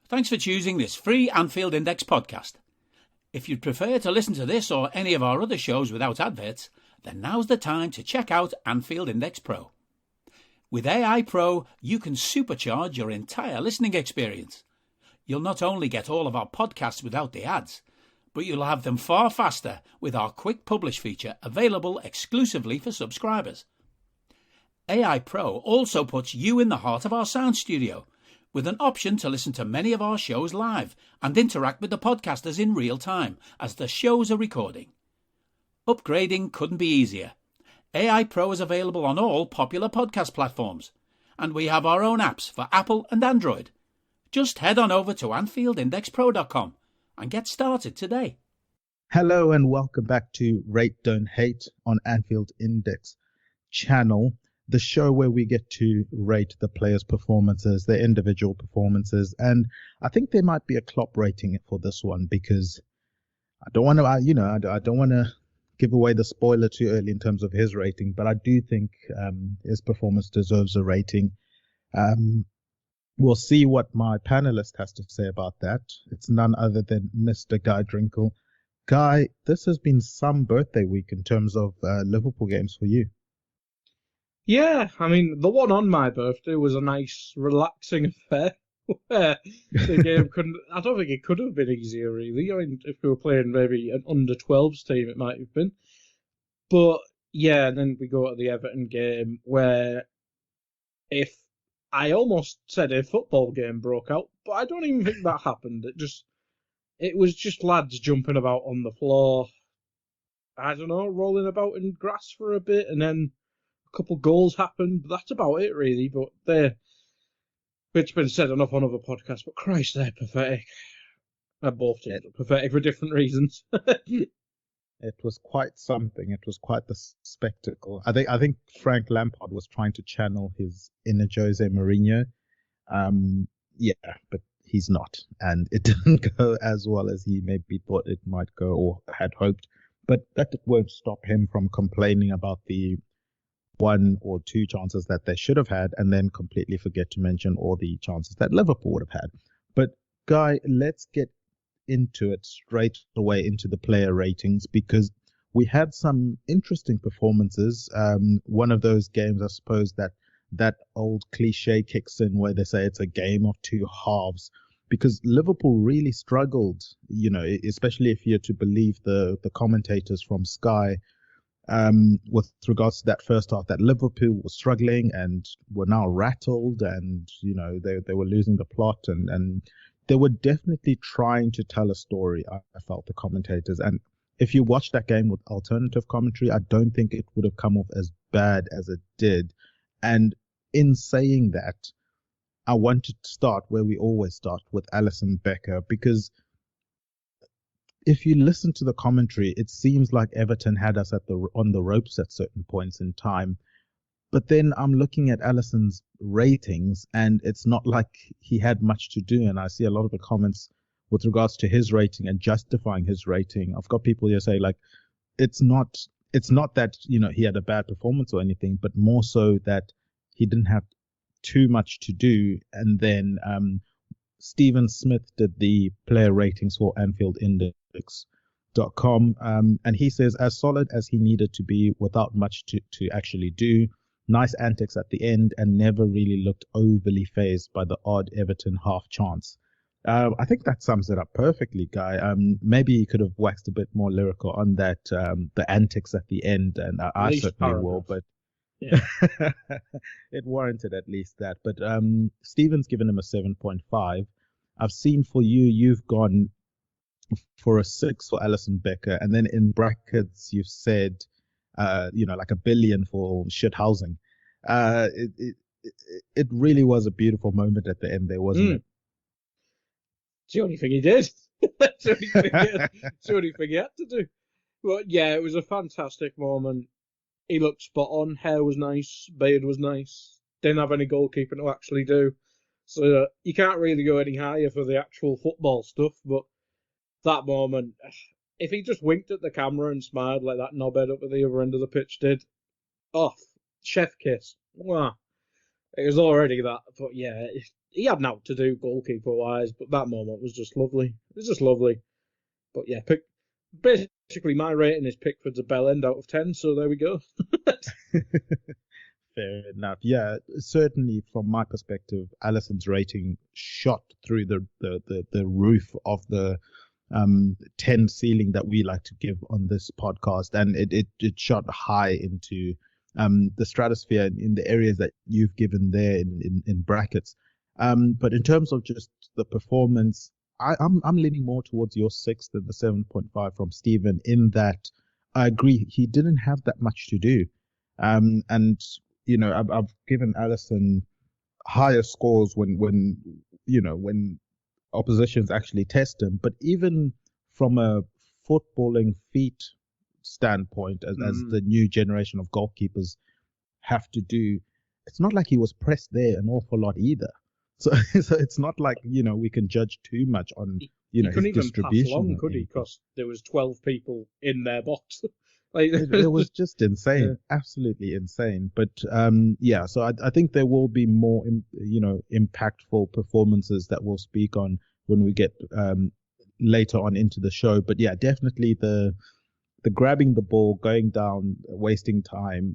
Thanks for choosing this free Anfield Index podcast. If you'd prefer to listen to this or any of our other shows without adverts, then now's the time to check out Anfield Index Pro. With AI Pro, you can supercharge your entire listening experience. You'll not only get all of our podcasts without the ads, but you'll have them far faster with our quick publish feature available exclusively for subscribers. AI Pro also puts you in the heart of our sound studio, with an option to listen to many of our shows live and interact with the podcasters in real time as the shows are recording. Upgrading couldn't be easier. AI Pro is available on all popular podcast platforms, and we have our own apps for Apple and Android. Just head on over to AnfieldIndexPro.com and get started today. Hello and welcome back to Rate Don't Hate on Anfield Index channel, the show where we get to rate the players' performances, their individual performances, and I think there might be a Klopp rating for this one because I don't want to, I don't want to give away the spoiler too early in terms of his rating, but I do think his performance deserves a rating. We'll see what my panelist has to say about that. It's none other than Mr. Guy Drinkle. Guy, this has been some birthday week in terms of Liverpool games for you. Yeah, I mean, the one on my birthday was a nice, relaxing affair where the game I don't think it could have been easier, really. I mean, if we were playing maybe an under-12s team, it might have been. But, yeah, and then we go to the Everton game where I almost said a football game broke out, but I don't even think that happened. It was just lads jumping about on the floor, I don't know, rolling about in grass for a bit, and then a couple goals happened. But that's about it, really. But it's been said enough on other podcasts, but Christ, they're pathetic. They're both pathetic for different reasons. It was quite something. It was quite the spectacle. I think Frank Lampard was trying to channel his inner Jose Mourinho. But he's not. And it didn't go as well as he maybe thought it might go or had hoped. But that won't stop him from complaining about the one or two chances that they should have had and then completely forget to mention all the chances that Liverpool would have had. But, Guy, let's get into it straight away into the player ratings because we had some interesting performances. One of those games, I suppose, that old cliche kicks in where they say it's a game of two halves because Liverpool really struggled, especially if you're to believe the commentators from Sky with regards to that first half, that Liverpool was struggling and were now rattled and, they were losing the plot and they were definitely trying to tell a story, I felt, the commentators. And if you watch that game with alternative commentary, I don't think it would have come off as bad as it did. And in saying that, I want to start where we always start with Alison Becker, because if you listen to the commentary, it seems like Everton had us on the ropes at certain points in time. But then I'm looking at Alison's ratings, and it's not like he had much to do. And I see a lot of the comments with regards to his rating and justifying his rating. I've got people here say, like, it's not that, he had a bad performance or anything, but more so that he didn't have too much to do. And then Stephen Smith did the player ratings for AnfieldIndex.com, and he says, as solid as he needed to be without much to actually do. Nice antics at the end and never really looked overly fazed by the odd Everton half chance. I think that sums it up perfectly, Guy. Maybe you could have waxed a bit more lyrical on that, the antics at the end, and I certainly will, but yeah. It warranted at least that. But Stephen's given him a 7.5. I've seen for you've gone for a 6 for Alison Becker, and then in brackets you've said, like $1 billion for shit housing. It really was a beautiful moment at the end there, wasn't it? It's the only thing he did. It's the only thing he had to do. But yeah, it was a fantastic moment. He looked spot on. Hair was nice. Beard was nice. Didn't have any goalkeeping to actually do. So you can't really go any higher for the actual football stuff. But that moment, if he just winked at the camera and smiled like that knobhead up at the other end of the pitch did, chef kiss. Wow. It was already that. But yeah, he had now to do goalkeeper-wise, but that moment was just lovely. It was just lovely. But yeah, basically my rating is Pickford's a bell end out of 10, so there we go. Fair enough. Yeah, certainly from my perspective, Alisson's rating shot through the roof of the 10 ceiling that we like to give on this podcast, and it shot high into the stratosphere in the areas that you've given there in brackets. But in terms of just the performance, I'm leaning more towards your 6 than the 7.5 from Stephen, in that I agree he didn't have that much to do. And you know, I've given Alisson higher scores when oppositions actually test him, but even from a footballing feat standpoint, as the new generation of goalkeepers have to do, it's not like he was pressed there an awful lot either. So it's not like, we can judge too much on, his distribution. He couldn't even pass long, could he? Because there was 12 people in their box. It was just insane, absolutely insane. But so I think there will be more, impactful performances that we'll speak on when we get later on into the show. But yeah, definitely the grabbing the ball, going down, wasting time,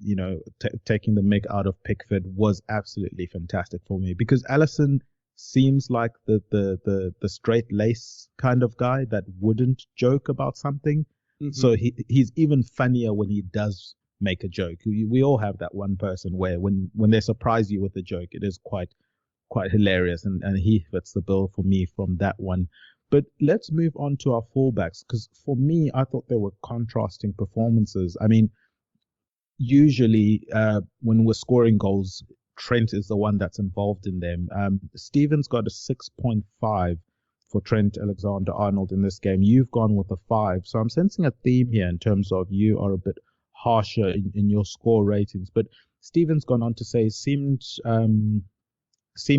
taking the mick out of Pickford was absolutely fantastic for me, because Alisson seems like the straight lace kind of guy that wouldn't joke about something. Mm-hmm. So he's even funnier when he does make a joke. We all have that one person where when they surprise you with a joke, it is quite hilarious, and he fits the bill for me from that one. But let's move on to our fullbacks, because for me, I thought there were contrasting performances. I mean, usually when we're scoring goals, Trent is the one that's involved in them. Steven's got a 6.5 for Trent Alexander-Arnold in this game. You've gone with a 5. So I'm sensing a theme here in terms of you are a bit harsher in your score ratings. But Steven's gone on to say seemed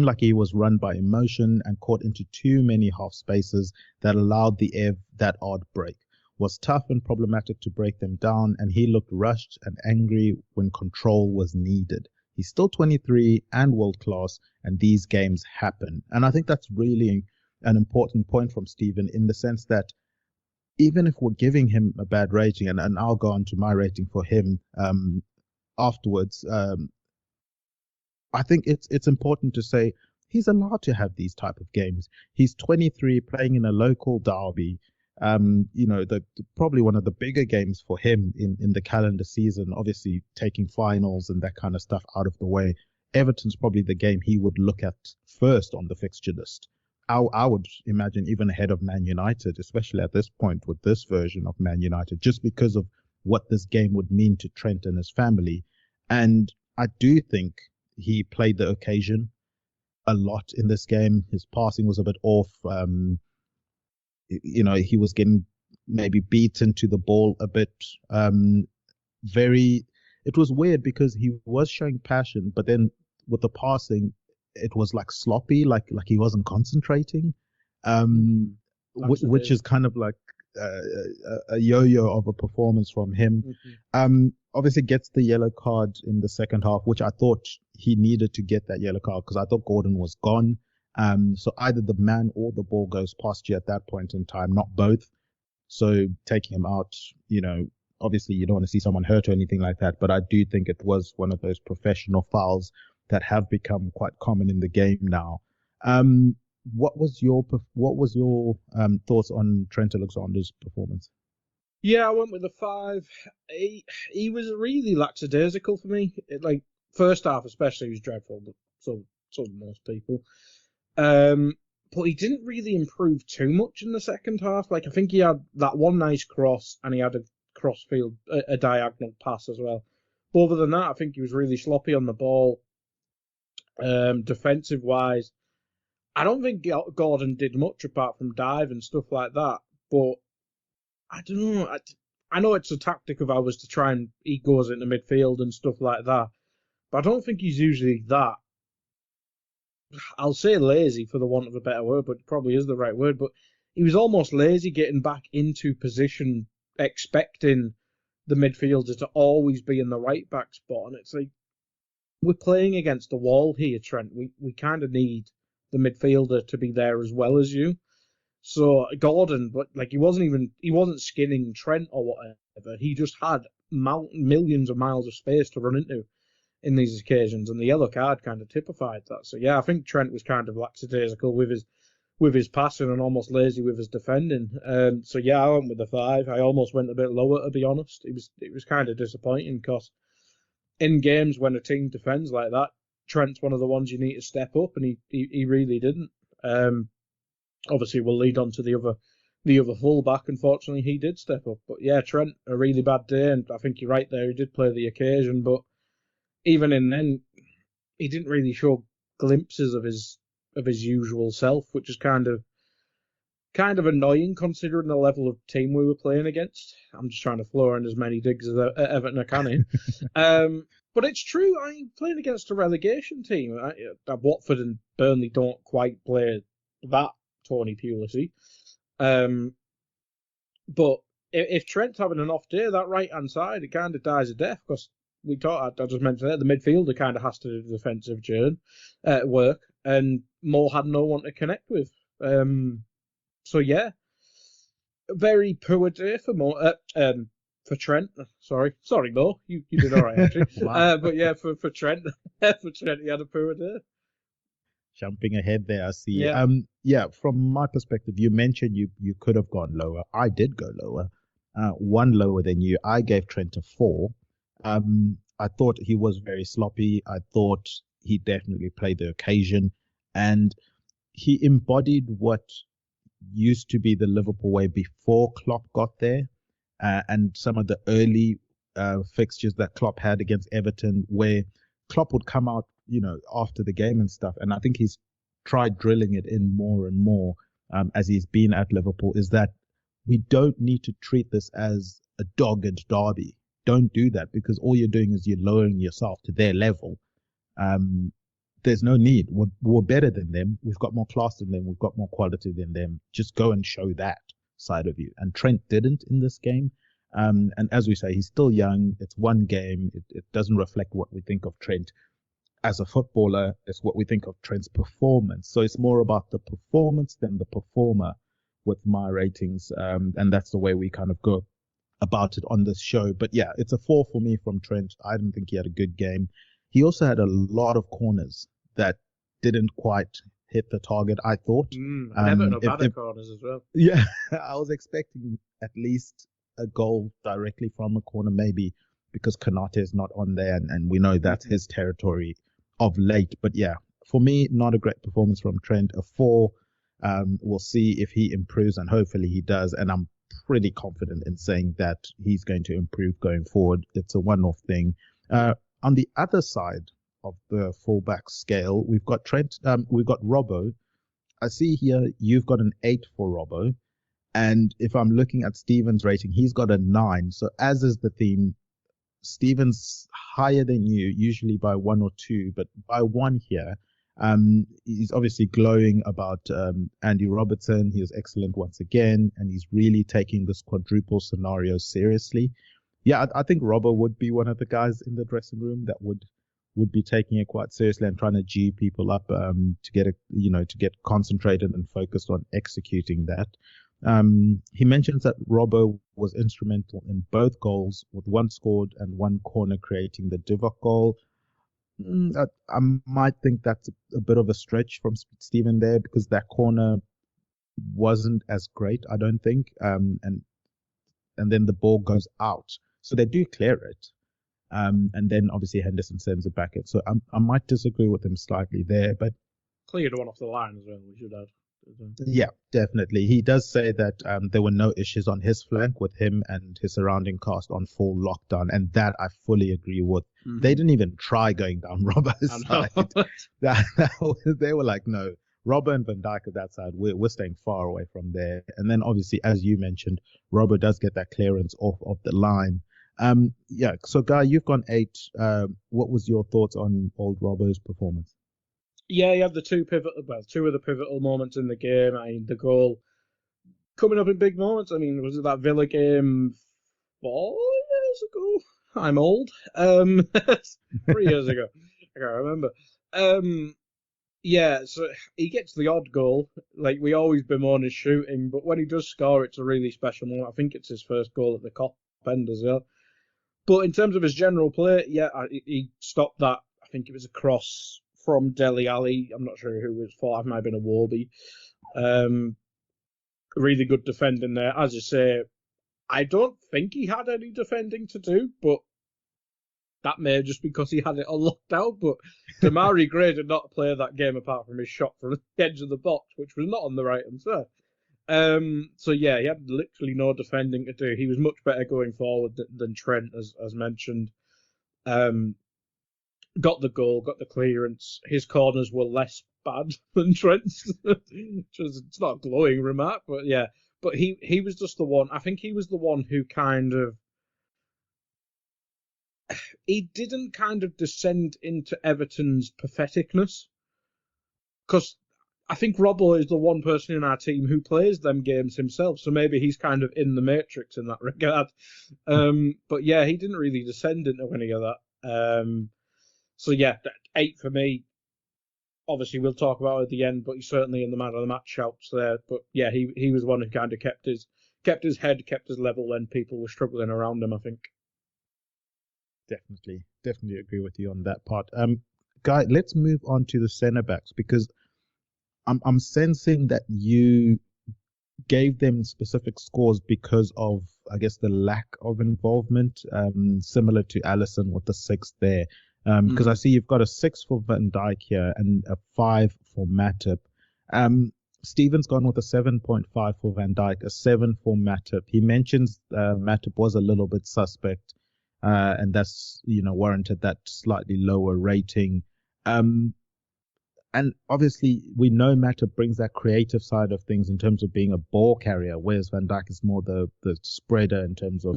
like he was run by emotion and caught into too many half spaces that allowed the Ev that odd break. Was tough and problematic to break them down, and he looked rushed and angry when control was needed. He's still 23 and world class, and these games happen. And I think that's really an important point from Stephen, in the sense that even if we're giving him a bad rating, and I'll go on to my rating for him afterwards, I think it's important to say he's allowed to have these type of games. He's 23, playing in a local derby, probably one of the bigger games for him in the calendar season, obviously taking finals and that kind of stuff out of the way. Everton's probably the game he would look at first on the fixture list. I would imagine even ahead of Man United, especially at this point with this version of Man United, just because of what this game would mean to Trent and his family. And I do think he played the occasion a lot in this game. His passing was a bit off. He was getting maybe beaten to the ball a bit. It was weird because he was showing passion, but then with the passing, it was like sloppy, like he wasn't concentrating, which is kind of like a yo-yo of a performance from him. Mm-hmm. Obviously gets the yellow card in the second half, which I thought he needed to get that yellow card because I thought Gordon was gone. So either the man or the ball goes past you at that point in time, not both. So taking him out, obviously you don't want to see someone hurt or anything like that, but I do think it was one of those professional fouls that have become quite common in the game now. What was your thoughts on Trent Alexander's performance? Yeah, I went with a 5. He was really lackadaisical for me. First half especially was dreadful, but so did most people. But he didn't really improve too much in the second half. I think he had that one nice cross, and he had a crossfield, a diagonal pass as well. But other than that, I think he was really sloppy on the ball. Defensive wise, I don't think Gordon did much apart from dive and stuff like that. But I don't know. I know it's a tactic of ours to try and he goes into midfield and stuff like that. But I don't think he's usually that. I'll say lazy for the want of a better word, but it probably is the right word. But he was almost lazy getting back into position, expecting the midfielder to always be in the right back spot. And it's like, we're playing against the wall here, Trent. We kind of need the midfielder to be there as well as you. So Gordon, but like he wasn't skinning Trent or whatever. He just had millions of miles of space to run into in these occasions, and the yellow card kind of typified that. So yeah, I think Trent was kind of lackadaisical with his passing and almost lazy with his defending. So yeah, I went with the 5. I almost went a bit lower, to be honest. It was kind of disappointing because in games when a team defends like that, Trent's one of the ones you need to step up, and he really didn't. Obviously, we'll lead on to the other fullback. Unfortunately, he did step up. But yeah, Trent, a really bad day, and I think you're right there. He did play the occasion, but even in then, he didn't really show glimpses of his usual self, which is kind of annoying considering the level of team we were playing against. I'm just trying to floor in as many digs as Everton I can in. But it's true, I'm playing against a relegation team. Watford and Burnley don't quite play that Tony Pulisy. But if Trent's having an off day, that right-hand side, it kind of dies a death because I just mentioned that the midfielder kind of has to do the defensive work, and Moore had no one to connect with. So yeah, very poor day for Moore. For Trent, sorry, Mo, you did all right actually. Wow. But yeah, for Trent, he had a poor day. Jumping ahead there, I see. Yeah. From my perspective, you mentioned you could have gone lower. I did go lower, one lower than you. I gave Trent a 4. I thought he was very sloppy. I thought he definitely played the occasion, and he embodied what used to be the Liverpool way before Klopp got there. And some of the early fixtures that Klopp had against Everton, where Klopp would come out, after the game and stuff. And I think he's tried drilling it in more and more as he's been at Liverpool, is that we don't need to treat this as a dogged derby. Don't do that, because all you're doing is you're lowering yourself to their level. There's no need. We're better than them. We've got more class than them. We've got more quality than them. Just go and show that side of you. And Trent didn't in this game. And as we say, he's still young. It's one game. It doesn't reflect what we think of Trent as a footballer. It's what we think of Trent's performance. So it's more about the performance than the performer with my ratings. And that's the way we kind of go about it on this show. But yeah, it's a 4 for me from Trent. I didn't think he had a good game. He also had a lot of corners that didn't quite hit the target, I thought. And Everton have had corners as well. Yeah, I was expecting at least a goal directly from a corner, maybe because Konate is not on there, and we know that's his territory of late. But yeah, for me, not a great performance from Trent. A 4. We'll see if he improves, and hopefully he does. And I'm pretty confident in saying that he's going to improve going forward. It's a one-off thing. On the other side of the fullback scale, we've got Trent. We've got Robbo. I see here you've got an 8 for Robbo. And if I'm looking at Steven's rating, he's got a 9. So as is the theme, Steven's higher than you, usually by 1 or 2, but by 1 here. He's obviously glowing about Andy Robertson. He was excellent once again, and he's really taking this quadruple scenario seriously. Yeah, I think Robbo would be one of the guys in the dressing room that would be taking it quite seriously and trying to G people up to get concentrated and focused on executing that. He mentions that Robbo was instrumental in both goals, with 1 scored and 1 corner creating the Divock goal. I might think that's a bit of a stretch from Steven there, because that corner wasn't as great, I don't think. And then the ball goes out. So they do clear it. And then obviously Henderson sends it back in. So I might disagree with him slightly there, but cleared one off the line as well, we should add. Yeah, definitely. He does say that there were no issues on his flank with him and his surrounding cast on full lockdown, and that I fully agree with. Mm-hmm. They didn't even try going down Robbo's side. They were like, no, Robbo and Van Dijk at that side, we're staying far away from there. And then obviously, as you mentioned, Robbo does get that clearance off of the line. Yeah, so Guy, you've gone 8. What was your thoughts on old Robbo's performance? Yeah, you have two of the pivotal moments in the game. I mean, the goal coming up in big moments. I mean, was it that Villa game 4 years ago? I'm old. 3 years ago. I can't remember. Yeah, so he gets the odd goal. Like, we always bemoan his shooting, but when he does score, it's a really special moment. I think it's his first goal at the Cop end as well. But in terms of his general play, yeah, he stopped that. I think it was a cross from Dele Alli. I'm not sure who it was for. It might have been a Warby. Really good defending there. As you say, I don't think he had any defending to do, but that may just because he had it all locked out. But Damari Gray did not play that game apart from his shot from the edge of the box, which was not on the right hand side. So yeah, he had literally no defending to do. He was much better going forward than Trent, as mentioned. Got the goal, got the clearance. His corners were less bad than Trent's, it's not a glowing remark, but yeah. But he was just the one. I think he was the one who he didn't kind of descend into Everton's patheticness, because I think Robbo is the one person in our team who plays them games himself, so maybe he's kind of in the matrix in that regard. But yeah, he didn't really descend into any of that. So yeah, 8 for me. Obviously, we'll talk about it at the end, but he's certainly in the man of the match shouts there. But yeah, he was one who kind of kept his head, kept his level when people were struggling around him, I think. Definitely agree with you on that part. Guy, let's move on to the centre backs, because I'm sensing that you gave them specific scores because of, I guess, the lack of involvement, similar to Alison with the 6 there. Because I see you've got a 6 for Van Dijk here and a 5 for Matip. Stephen's gone with a 7.5 for Van Dijk, a 7 for Matip. He mentions Matip was a little bit suspect, and that's, warranted that slightly lower rating. And obviously, we know Matip brings that creative side of things in terms of being a ball carrier, whereas Van Dijk is more the spreader in terms of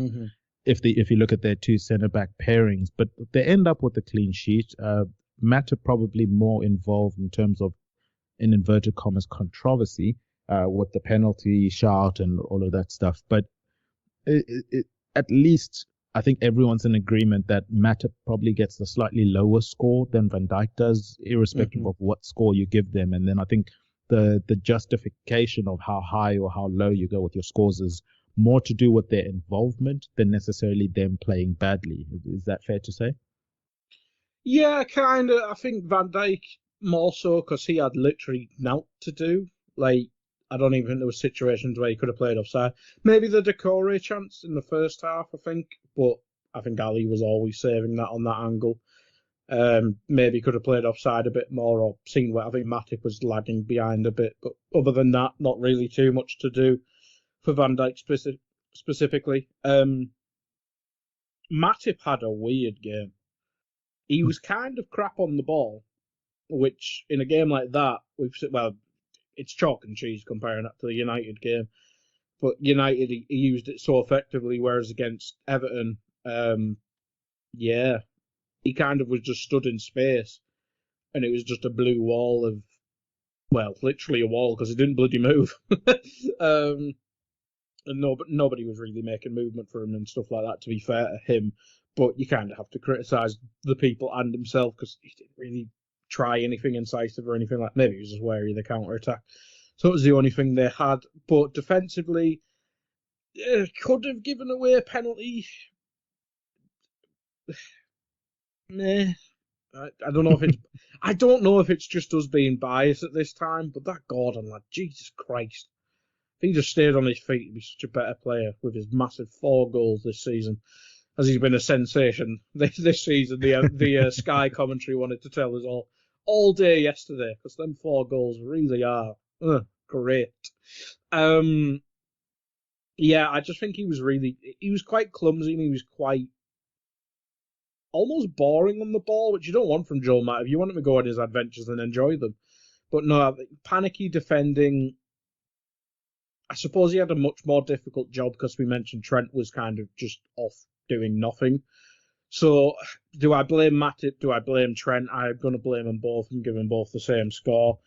if you look at their 2 centre-back pairings. But they end up with a clean sheet. Matip probably more involved in terms of, in inverted commas, controversy with the penalty shout and all of that stuff. But at least I think everyone's in agreement that Matip probably gets a slightly lower score than Van Dijk does, irrespective of what score you give them. And then I think the justification of how high or how low you go with your scores is more to do with their involvement than necessarily them playing badly. Is that fair to say? Yeah, kind of. I think Van Dijk more so because he had literally naught to do. Like, I don't even think there were situations where he could have played offside. Maybe the Decore chance in the first half, I think, but I think Ali was always saving that on that angle. Maybe could have played offside a bit more, or seen where I think Matip was lagging behind a bit. But other than that, not really too much to do for Van Dijk specifically. Matip had a weird game. He was kind of crap on the ball, which in a game like that, it's chalk and cheese comparing that to the United game. But United, he used it so effectively, whereas against Everton, he kind of was just stood in space, and it was just a blue wall of, literally a wall, because it didn't bloody move. And nobody was really making movement for him and stuff like that, to be fair to him. But you kind of have to criticise the people and himself, because he didn't really try anything incisive or anything like that. Maybe he was just wary of the counter-attack. So it was the only thing they had. But defensively, could have given away a penalty. Nah. I don't know if it's just us being biased at this time, but that Gordon lad, Jesus Christ. If he just stayed on his feet, he'd be such a better player with his massive 4 goals this season, as he's been a sensation this season. The Sky commentary wanted to tell us all day yesterday, because them 4 goals really are great. I just think he was quite clumsy, and he was quite almost boring on the ball, which you don't want from Joel Matip. You want him to go on his adventures and enjoy them. But no, panicky defending. I suppose he had a much more difficult job because we mentioned Trent was kind of just off doing nothing. So do I blame Matip? Do I blame Trent? I'm going to blame them both and give them both the same score.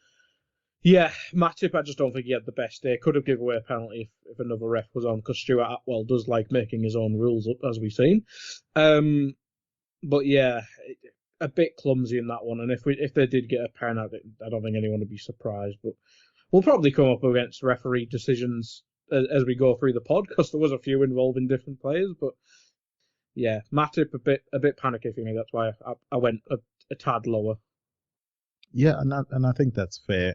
Yeah, Matip, I just don't think he had the best day. Could have given away a penalty if another ref was on, because Stuart Atwell does like making his own rules up, as we've seen. But yeah, a bit clumsy in that one, and if they did get a pen, I don't think anyone would be surprised. But we'll probably come up against referee decisions as we go through the pod, because there was a few involving different players. But yeah, Matip a bit panicky for me. That's why I went a tad lower. Yeah, and I think that's fair.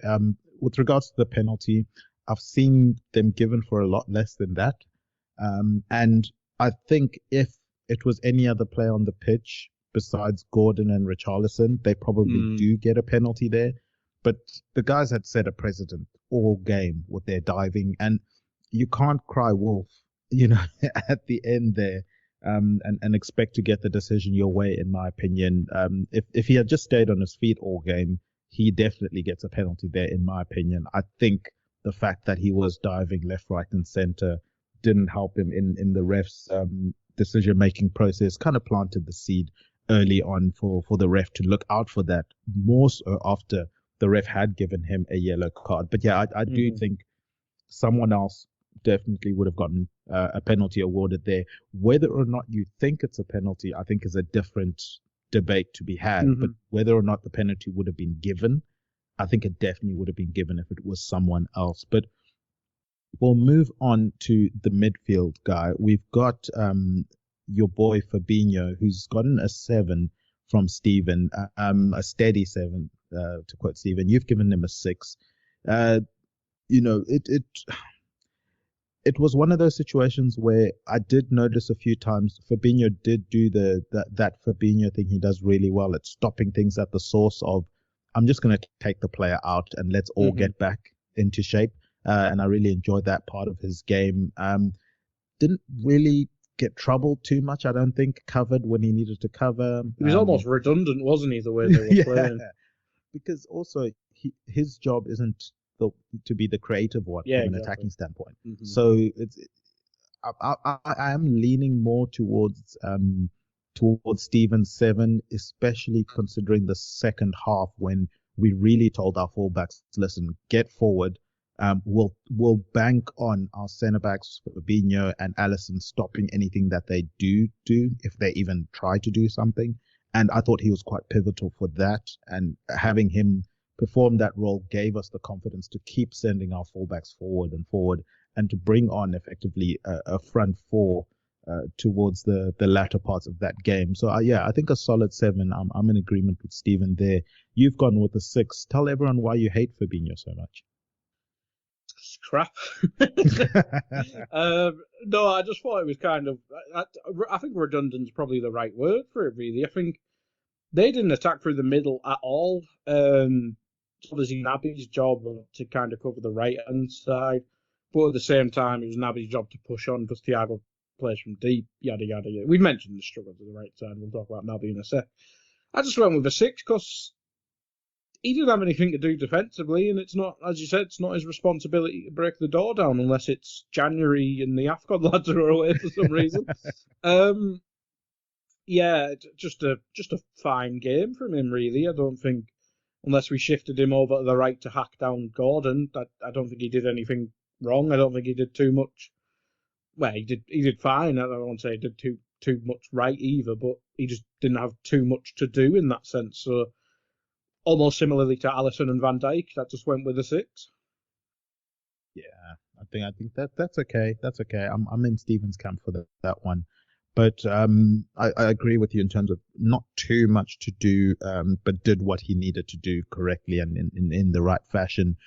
With regards to the penalty, I've seen them given for a lot less than that. And I think if it was any other player on the pitch besides Gordon and Richarlison, they probably do get a penalty there. But the guys had set a precedent all game with their diving, and you can't cry wolf, at the end there, and expect to get the decision your way, in my opinion. If he had just stayed on his feet all game, he definitely gets a penalty there, in my opinion. I think the fact that he was diving left, right, and center didn't help him in the ref's decision-making process, kind of planted the seed early on for the ref to look out for that, more so after the ref had given him a yellow card. But yeah, I do think someone else definitely would have gotten a penalty awarded there. Whether or not you think it's a penalty, I think is a different debate to be had. But whether or not the penalty would have been given, I think it definitely would have been given if it was someone else. But we'll move on to the midfield guy. We've got your boy Fabinho, who's gotten a 7 from Stephen, a steady 7, to quote Stephen. You've given him a 6. It was one of those situations where I did notice a few times Fabinho did do that Fabinho thing he does really well at stopping things at the source of, I'm just going to take the player out and let's all get back into shape. And I really enjoyed that part of his game. Didn't really get troubled too much, I don't think, covered when he needed to cover. He was almost redundant, wasn't he, the way they were playing? Because also his job isn't to be the creative one from an attacking standpoint. So I am leaning more towards Stephen's 7, especially considering the second half when we really told our fullbacks, listen, get forward. We'll bank on our centre backs, Fabinho and Alison, stopping anything that they do, if they even try to do something. And I thought he was quite pivotal for that. And having him perform that role gave us the confidence to keep sending our fullbacks forward and to bring on effectively a front four towards the latter parts of that game. So I think a solid 7. I'm in agreement with Stephen there. You've gone with a 6. Tell everyone why you hate Fabinho so much. It's crap. No, I just thought it was kind of. I think redundant is probably the right word for it. Really, I think they didn't attack through the middle at all. It's obviously Naby's job to kind of cover the right hand side, but at the same time, it was Naby's job to push on because Thiago plays from deep. Yada yada yada. We've mentioned the struggle to the right side. We'll talk about Naby in a sec. I just went with a 6 because he didn't have anything to do defensively, and it's not, as you said, it's not his responsibility to break the door down unless it's January and the AFCON lads are away for some reason. Just a fine game from him, really. I don't think, unless we shifted him over to the right to hack down Gordon, I don't think he did anything wrong. I don't think he did too much. Well, he did fine. I don't want to say he did too much right either, but he just didn't have too much to do in that sense. So, almost similarly to Alisson and Van Dijk, that just went with a 6. Yeah, I think that's okay. That's okay. I'm in Stephen's camp for that one, but I agree with you in terms of not too much to do, but did what he needed to do correctly and in the right fashion.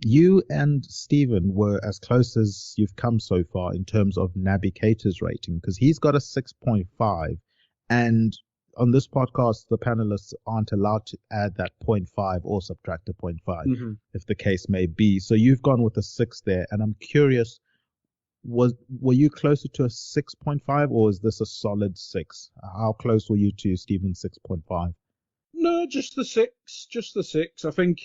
You and Stephen were as close as you've come so far in terms of Naby Keita's rating, because he's got a 6.5, and on this podcast, the panelists aren't allowed to add that 0.5 or subtract a 0.5, if the case may be. So you've gone with a 6 there, and I'm curious, were you closer to a 6.5, or is this a solid 6? How close were you to Stephen's 6.5? No, just the 6. Just the 6. I think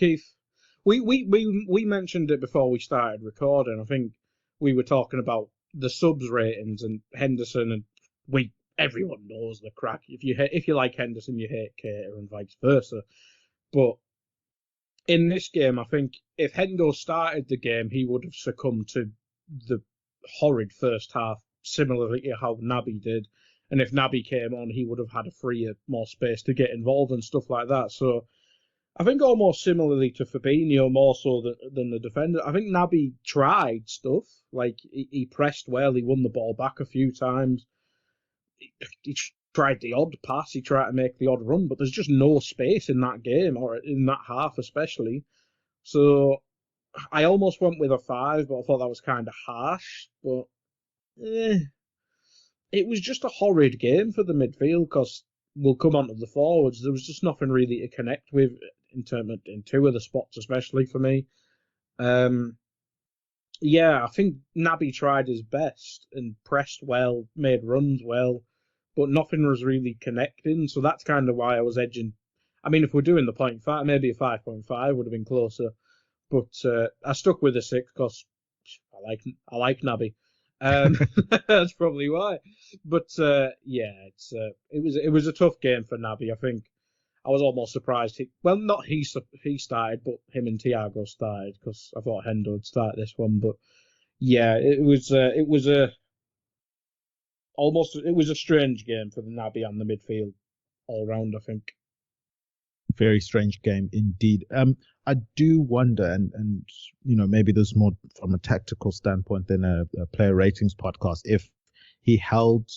we mentioned it before we started recording. I think we were talking about the subs ratings and Henderson, and everyone knows the crack. If you like Henderson, you hate Keita, and vice versa. But in this game, I think if Hendo started the game, he would have succumbed to the horrid first half, similarly to how Naby did. And if Naby came on, he would have had a freer, more space to get involved and stuff like that. So I think almost similarly to Fabinho, more so than the defender, I think Naby tried stuff. Like, he pressed well, he won the ball back a few times. He tried the odd pass, he tried to make the odd run, but there's just no space in that game, or in that half especially. So I almost went with a 5, but I thought that was kind of harsh. But it was just a horrid game for the midfield, because we'll come on to the forwards. There was just nothing really to connect with in two of the spots, especially for me. Yeah, I think Naby tried his best and pressed well, made runs well, but nothing was really connecting. So that's kind of why I was edging. I mean, if we're doing the 0.5, maybe a 5.5 would have been closer. But I stuck with a 6 because I like Naby. That's probably why. But yeah, it was a tough game for Naby. I think I was almost surprised. Not he started, but him and Thiago started, because I thought Hendo would start this one. But yeah, it was a strange game for the Naby and the midfield all round, I think. Very strange game indeed. I do wonder, and maybe this is more from a tactical standpoint than a player ratings podcast, if he held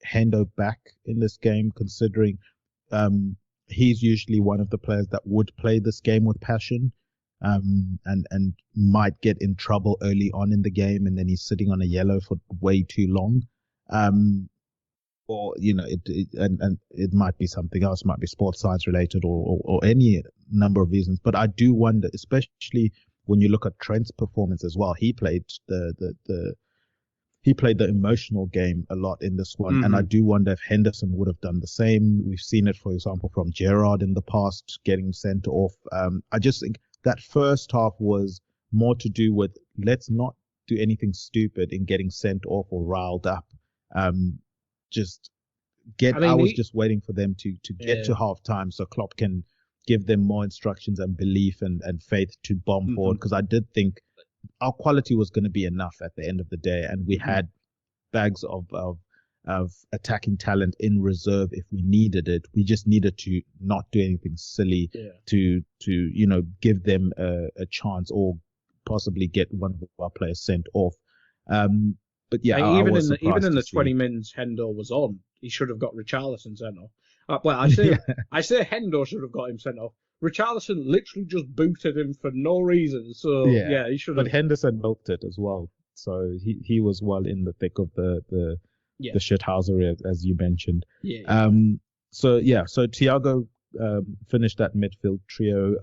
Hendo back in this game, considering he's usually one of the players that would play this game with passion, and might get in trouble early on in the game, and then he's sitting on a yellow for way too long. Or it might be something else, might be sports science related, or any number of reasons. But I do wonder, especially when you look at Trent's performance as well. He played the emotional game a lot in this one, and I do wonder if Henderson would have done the same. We've seen it, for example, from Gerrard in the past, getting sent off. I just think that first half was more to do with, let's not do anything stupid in getting sent off or riled up. I was just waiting for them to get to half time so Klopp can give them more instructions and belief and faith to bomb forward, because I did think our quality was going to be enough at the end of the day, and we had bags of attacking talent in reserve if we needed it. We just needed to not do anything silly to give them a chance, or possibly get one of our players sent off. But yeah, even in the 20 minutes Hendo was on, he should have got Richarlison sent off. I say Hendo should have got him sent off. Richarlison literally just booted him for no reason. So yeah he should have. But Henderson milked it as well. So he was well in the thick of the shithousery, as you mentioned. So Thiago finished that midfield trio.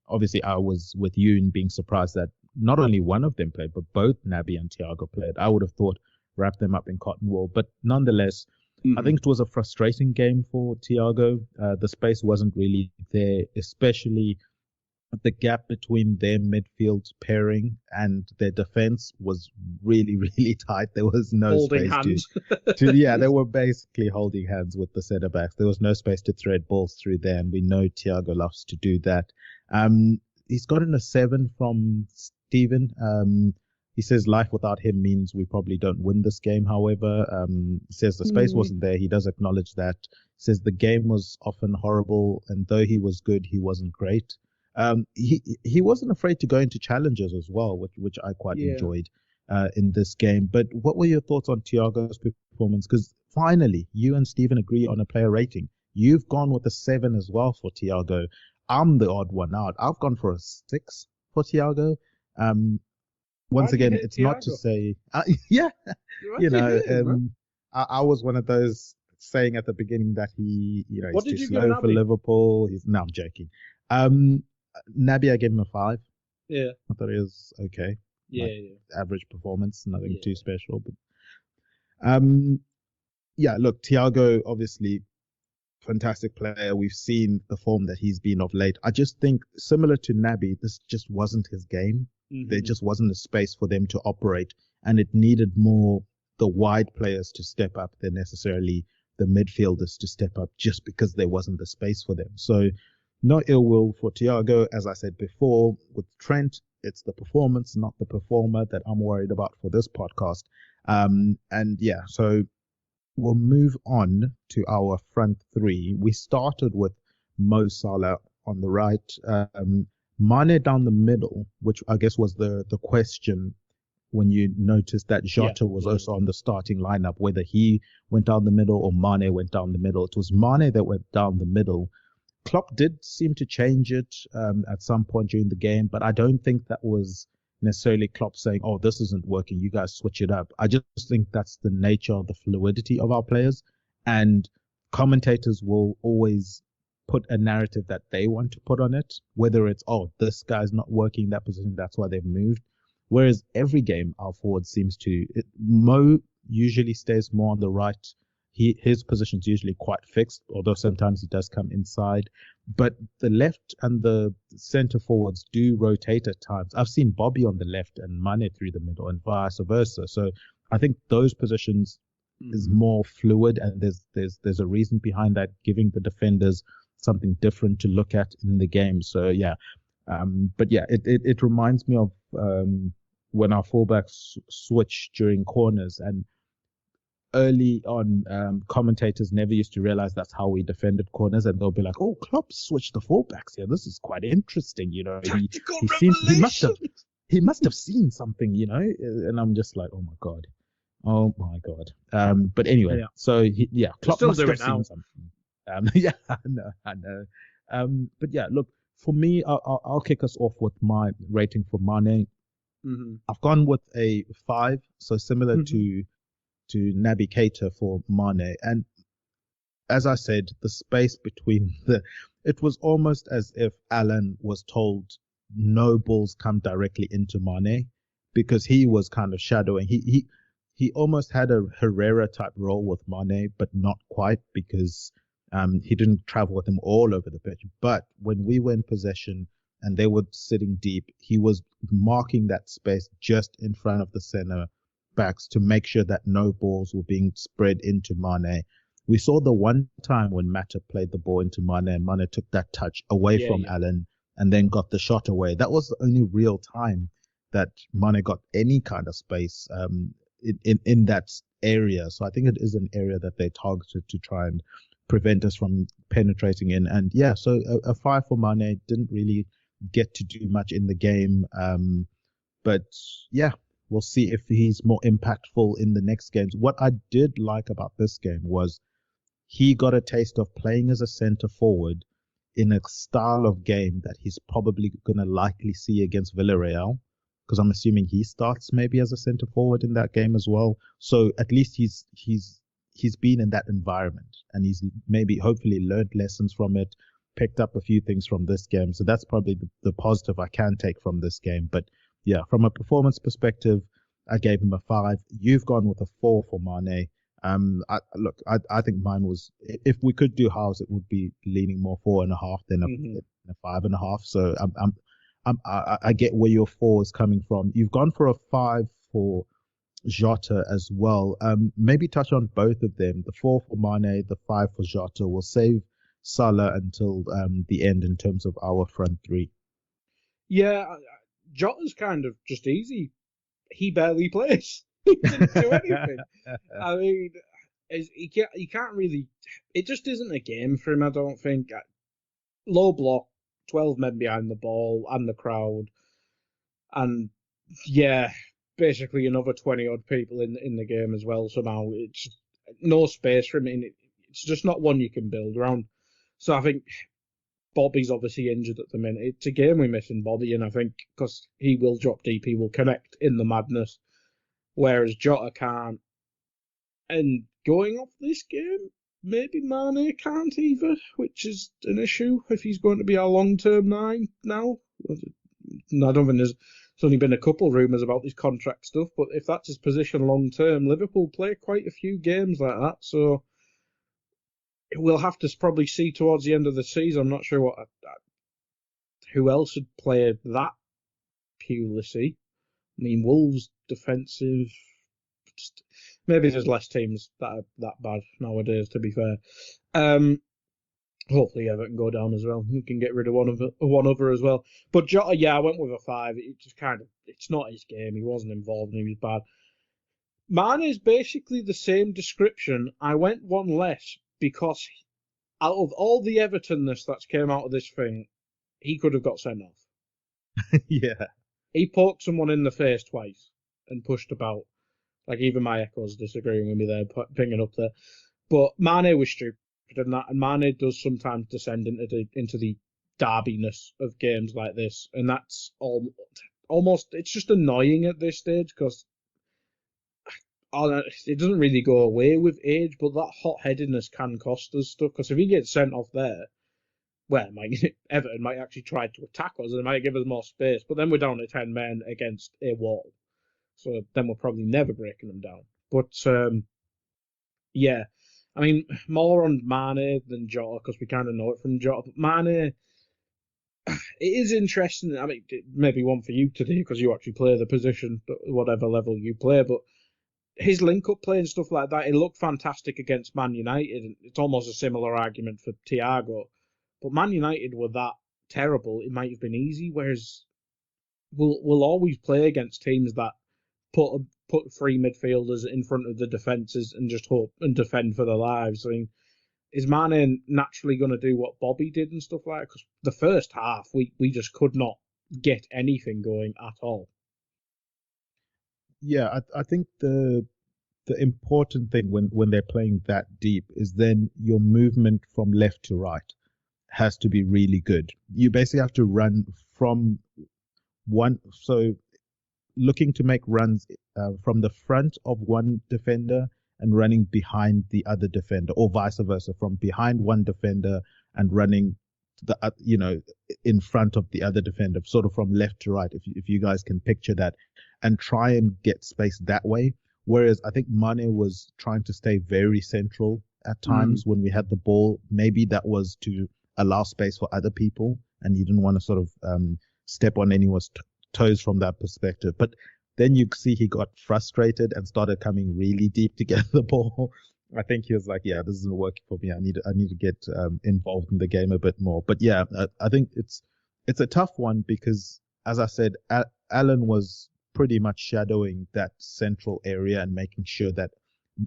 Obviously, I was with you in being surprised that not only one of them played, but both Naby and Thiago played. I would have thought wrap them up in cotton wool, but nonetheless, I think it was a frustrating game for Thiago. The space wasn't really there, especially the gap between their midfield pairing and their defense was really, really tight. There was no holding space hands. They were basically holding hands with the centre backs. There was no space to thread balls through there, and we know Thiago loves to do that. He's gotten a 7 from Stephen. He says life without him means we probably don't win this game. However, he says the space wasn't there. He does acknowledge that. He says the game was often horrible, and though he was good, he wasn't great. He wasn't afraid to go into challenges as well, which I quite enjoyed in this game. But what were your thoughts on Thiago's performance? Because finally, you and Stephen agree on a player rating. You've gone with a 7 as well for Thiago. I'm the odd one out. I've gone for a 6 for Thiago. Once again, it's Thiago? Not to say, I was one of those saying at the beginning that he's too slow for Liverpool. I'm joking. Naby, I gave him a 5. Yeah. I thought it was okay. Average performance, nothing too special. But look, Thiago, obviously, fantastic player. We've seen the form that he's been of late. I just think, similar to Naby, this just wasn't his game. There just wasn't a space for them to operate, and it needed more the wide players to step up than necessarily the midfielders to step up, just because there wasn't the space for them. So no ill will for Thiago. As I said before, with Trent, it's the performance, not the performer, that I'm worried about for this podcast. So we'll move on to our front three. We started with Mo Salah on the right, Mane down the middle, which I guess was the question when you noticed that Jota was also on the starting lineup, whether he went down the middle or Mane went down the middle. It was Mane that went down the middle. Klopp did seem to change it at some point during the game, but I don't think that was necessarily Klopp saying, "Oh, this isn't working, you guys switch it up." I just think that's the nature of the fluidity of our players, and commentators will always put a narrative that they want to put on it, whether it's, "Oh, this guy's not working that position, that's why they've moved." Whereas every game, our forward seems to, Mo usually stays more on the right. His position's usually quite fixed, although sometimes he does come inside. But the left and the centre forwards do rotate at times. I've seen Bobby on the left and Mane through the middle and vice versa. So I think those positions is more fluid, and there's a reason behind that, giving the defenders something different to look at in the game. So yeah, but yeah, it reminds me of when our fullbacks switch during corners, and early on, commentators never used to realize that's how we defended corners, and they'll be like, "Oh, Klopp switched the fullbacks here. This is quite interesting, you know. He must have seen something, you know." And I'm just like, "Oh my god." But anyway, so Klopp must have seen something. Yeah, I know. But yeah, look, for me, I'll kick us off with my rating for Mane. I've gone with a 5, so similar to Naby Keita for Mane. And as I said, the space between it was almost as if Alan was told no balls come directly into Mane, because he was kind of shadowing. He almost had a Herrera type role with Mane, but not quite, because he didn't travel with him all over the pitch. But when we were in possession and they were sitting deep, he was marking that space just in front of the center backs to make sure that no balls were being spread into Mane. We saw the one time when Mata played the ball into Mane, and Mane took that touch away from Alan and then got the shot away. That was the only real time that Mane got any kind of space in that area. So I think it is an area that they targeted to try and prevent us from penetrating in. And yeah, so a 5 for Mane. Didn't really get to do much in the game. But yeah, we'll see if he's more impactful in the next games. What I did like about this game was he got a taste of playing as a centre forward in a style of game that he's probably going to likely see against Villarreal, because I'm assuming he starts maybe as a centre forward in that game as well. So at least he's been in that environment, and he's maybe hopefully learned lessons from it, picked up a few things from this game. So that's probably the positive I can take from this game. But yeah, from a performance perspective, I gave him a 5. You've gone with a 4 for Mane. I think mine was, if we could do halves, it would be leaning more 4.5 than a 5.5. So I get where your 4 is coming from. You've gone for a 5 for Jota as well. Maybe touch on both of them. The 4 for Mane, the 5 for Jota. We'll save Salah until the end in terms of our front three. Yeah, Jota's kind of just easy. He barely plays. He didn't do anything. I mean, he can't really. It just isn't a game for him, I don't think. Low block, 12 men behind the ball and the crowd, and yeah, basically another 20 odd people in the game as well. Somehow it's no space for him. It's just not one you can build around. So I think Bobby's obviously injured at the minute. It's a game we're missing Bobby, and I think because he will drop deep, he will connect in the madness, whereas Jota can't. And going off this game, maybe Mane can't either, which is an issue if he's going to be our long-term 9 now. I don't think there's only been a couple rumours about this contract stuff, but if that's his position long-term, Liverpool play quite a few games like that, so we'll have to probably see towards the end of the season. I'm not sure who else would play that Pulisic. I mean, Wolves defensive. Maybe there's less teams that are that bad nowadays, to be fair. Hopefully Everton go down as well. We can get rid of one other as well. But Jota, yeah, I went with a 5. It just it's not his game. He wasn't involved and he was bad. Mine is basically the same description. I went one less because out of all the Evertonness that's came out of this thing, he could have got sent off. Yeah. He poked someone in the face twice and pushed about. Like, even my echo's disagreeing with me there, pinging up there. But Mane was stupid in that, and Mane does sometimes descend into the darbiness of games like this, and that's almost, it's just annoying at this stage, because it doesn't really go away with age, but that hot-headedness can cost us stuff, because if he gets sent off there, well, Everton might actually try to attack us, and it might give us more space, but then we're down to 10 men against a wall. So then we're probably never breaking them down. But, yeah, I mean, more on Mane than Jota, because we kind of know it from Jota. But Mane, it is interesting. I mean, maybe one for you to do, because you actually play the position, whatever level you play. But his link-up play and stuff like that, it looked fantastic against Man United. It's almost a similar argument for Thiago. But Man United were that terrible, it might have been easy, whereas we'll always play against teams that put three midfielders in front of the defences and just hope and defend for their lives. I mean, is Mane naturally going to do what Bobby did and stuff like that? Because the first half, we just could not get anything going at all. Yeah, I think the important thing when they're playing that deep is then your movement from left to right has to be really good. You basically have to run from one, so looking to make runs from the front of one defender and running behind the other defender, or vice versa, from behind one defender and running in front of the other defender, sort of from left to right, if you guys can picture that, and try and get space that way. Whereas I think Mane was trying to stay very central at times when we had the ball. Maybe that was to allow space for other people, and he didn't want to sort of step on anyone's toes from that perspective. But then you see he got frustrated and started coming really deep to get the ball. I think he was like, yeah, this isn't working for me. I need to get involved in the game a bit more. But yeah, I think it's a tough one because, as I said, Alan was pretty much shadowing that central area and making sure that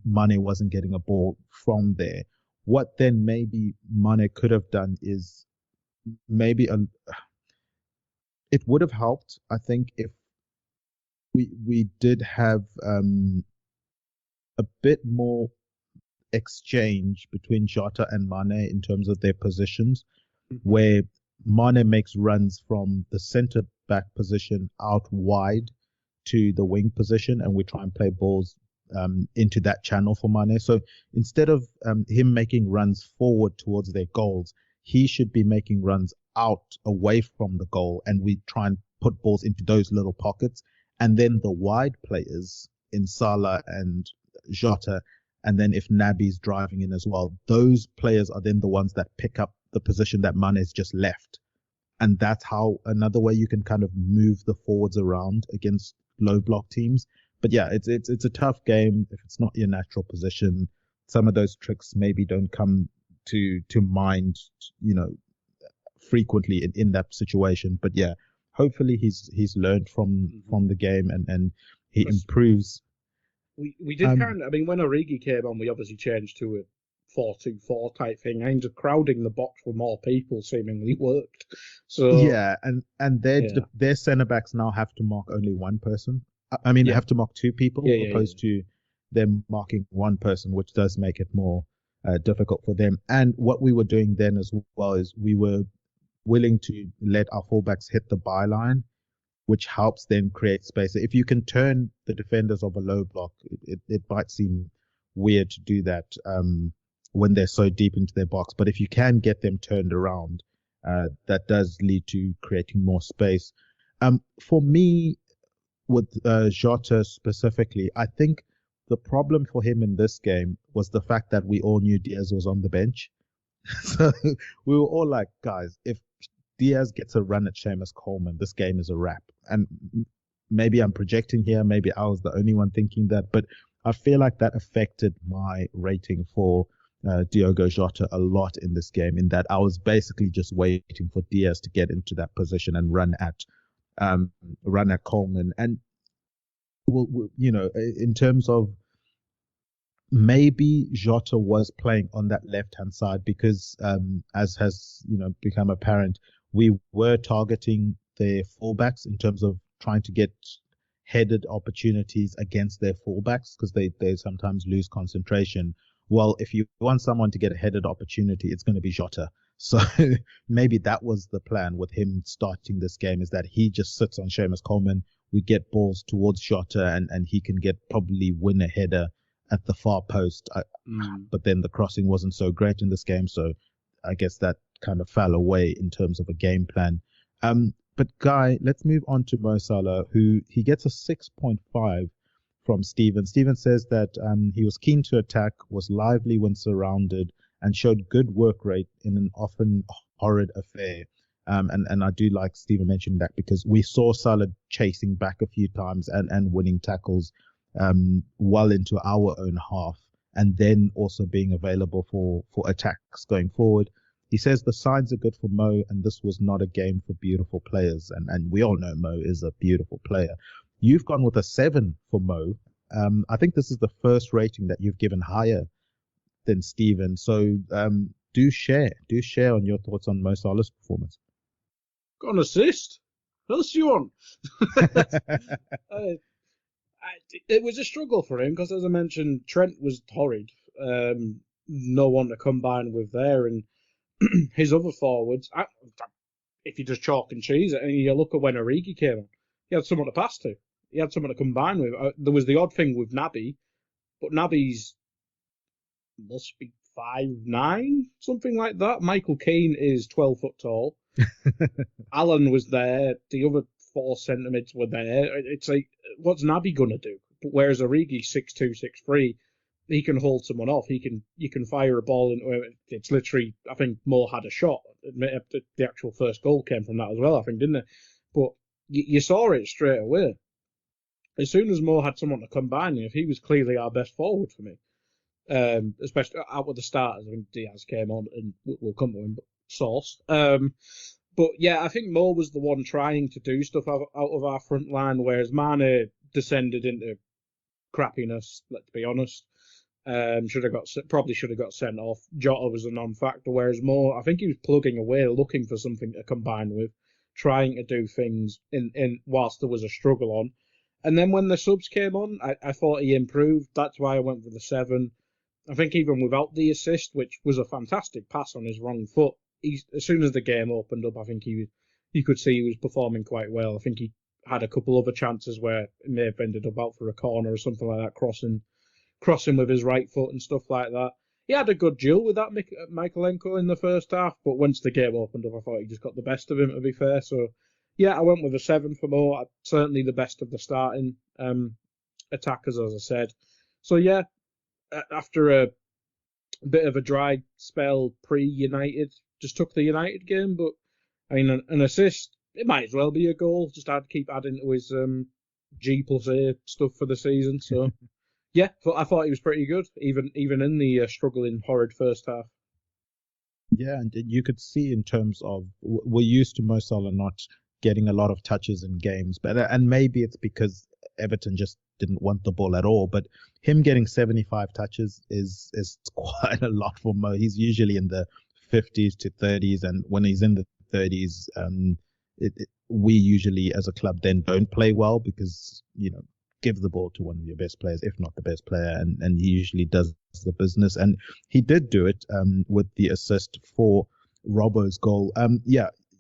Mane wasn't getting a ball from there. What then maybe Mane could have done is maybe it would have helped, I think, if we did have a bit more exchange between Jota and Mane in terms of their positions, where Mane makes runs from the centre back position out wide to the wing position, and we try and play balls into that channel for Mane. So instead of him making runs forward towards their goals, he should be making runs out away from the goal, and we try and put balls into those little pockets. And then the wide players in Salah and Jota, and then if Naby's driving in as well, those players are then the ones that pick up the position that Mane's just left. And that's how another way you can kind of move the forwards around against low block teams. But yeah, it's a tough game if it's not your natural position. Some of those tricks maybe don't come to mind, frequently in that situation. But yeah, hopefully he's learned from the game and he improves. We did kind of, I mean, when Origi came on, we obviously changed to a 4-2-4 type thing, and just crowding the box with more people seemingly worked. So yeah, and their centre backs now have to mark only one person. I mean, they have to mark two people opposed to them marking one person, which does make it more difficult for them. And what we were doing then as well is we were willing to let our fullbacks hit the byline, which helps then create space. If you can turn the defenders of a low block, it might seem weird to do that when they're so deep into their box. But if you can get them turned around, that does lead to creating more space. For me, with Jota specifically, I think the problem for him in this game was the fact that we all knew Diaz was on the bench. So we were all like, guys, if Diaz gets a run at Seamus Coleman, this game is a wrap. And maybe I'm projecting here, maybe I was the only one thinking that, but I feel like that affected my rating for Diogo Jota a lot in this game, in that I was basically just waiting for Diaz to get into that position and run at Coleman. And in terms of maybe Jota was playing on that left-hand side because, as has, become apparent, we were targeting their fullbacks in terms of trying to get headed opportunities against their fullbacks because they sometimes lose concentration. Well, if you want someone to get a headed opportunity, it's going to be Jota. So maybe that was the plan with him starting this game, is that he just sits on Seamus Coleman. We get balls towards Jota and he can probably win a header at the far post. But then the crossing wasn't so great in this game. So I guess that kind of fell away in terms of a game plan. But Guy, let's move on to Mo Salah, who he gets a 6.5 from Stephen. Stephen says that he was keen to attack, was lively when surrounded, and showed good work rate in an often horrid affair. And I do like Stephen mentioning that because we saw Salah chasing back a few times and winning tackles well into our own half, and then also being available for attacks going forward. He says the signs are good for Mo, and this was not a game for beautiful players. And we all know Mo is a beautiful player. You've gone with a 7 for Mo. I think this is the first rating that you've given higher than Stephen. So do share on your thoughts on Mo Salah's performance. Got an assist. What else do you want? It was a struggle for him because, as I mentioned, Trent was horrid. No one to combine with there, and his other forwards. If you just chalk and cheese it, and you look at when Origi came on, he had someone to pass to. He had someone to combine with. There was the odd thing with Naby, but Naby's must be 5'9", something like that. Michael Keane is 12 foot tall. Alan was there. The other 4 centimetres were there. It's like, what's Naby gonna do? Whereas Origi 6'2", 6'3", he can hold someone off. You can fire a ball into him. It's literally, I think Mo had a shot. The actual first goal came from that as well, I think, didn't it? But you saw it straight away. As soon as Mo had someone to combine with, he was clearly our best forward for me. Especially out with the starters. I think Diaz came on, and we'll come to him, but Sauce. But yeah, I think Mo was the one trying to do stuff out of our front line, whereas Mane descended into crappiness. Let's be honest. Probably should have got sent off. Jota was a non-factor, whereas Mo, I think he was plugging away, looking for something to combine with, trying to do things in whilst there was a struggle on. And then when the subs came on, I thought he improved. That's why I went for the 7. I think even without the assist, which was a fantastic pass on his wrong foot, as soon as the game opened up, I think you could see he was performing quite well. I think he had a couple other chances where it may have ended up out for a corner or something like that, crossing with his right foot and stuff like that. He had a good duel with that Michaelenko in the first half, but once the game opened up, I thought he just got the best of him, to be fair. So, yeah, I went with a 7 for Mo. Certainly the best of the starting attackers, as I said. So, yeah, after a bit of a dry spell pre-United, just took the United game, but I mean, an assist, it might as well be a goal. Just had to keep adding to his G+A stuff for the season. So, yeah, I thought he was pretty good, even in the struggling, horrid first half. Yeah, and you could see in terms of, we're used to Mo Salah not getting a lot of touches in games, and maybe it's because Everton just didn't want the ball at all, but him getting 75 touches is quite a lot for Mo. He's usually in the 50s to 30s, and when he's in the 30s, we usually as a club then don't play well because, give the ball to one of your best players, if not the best player, and he usually does the business. And he did do it with the assist for Robbo's goal.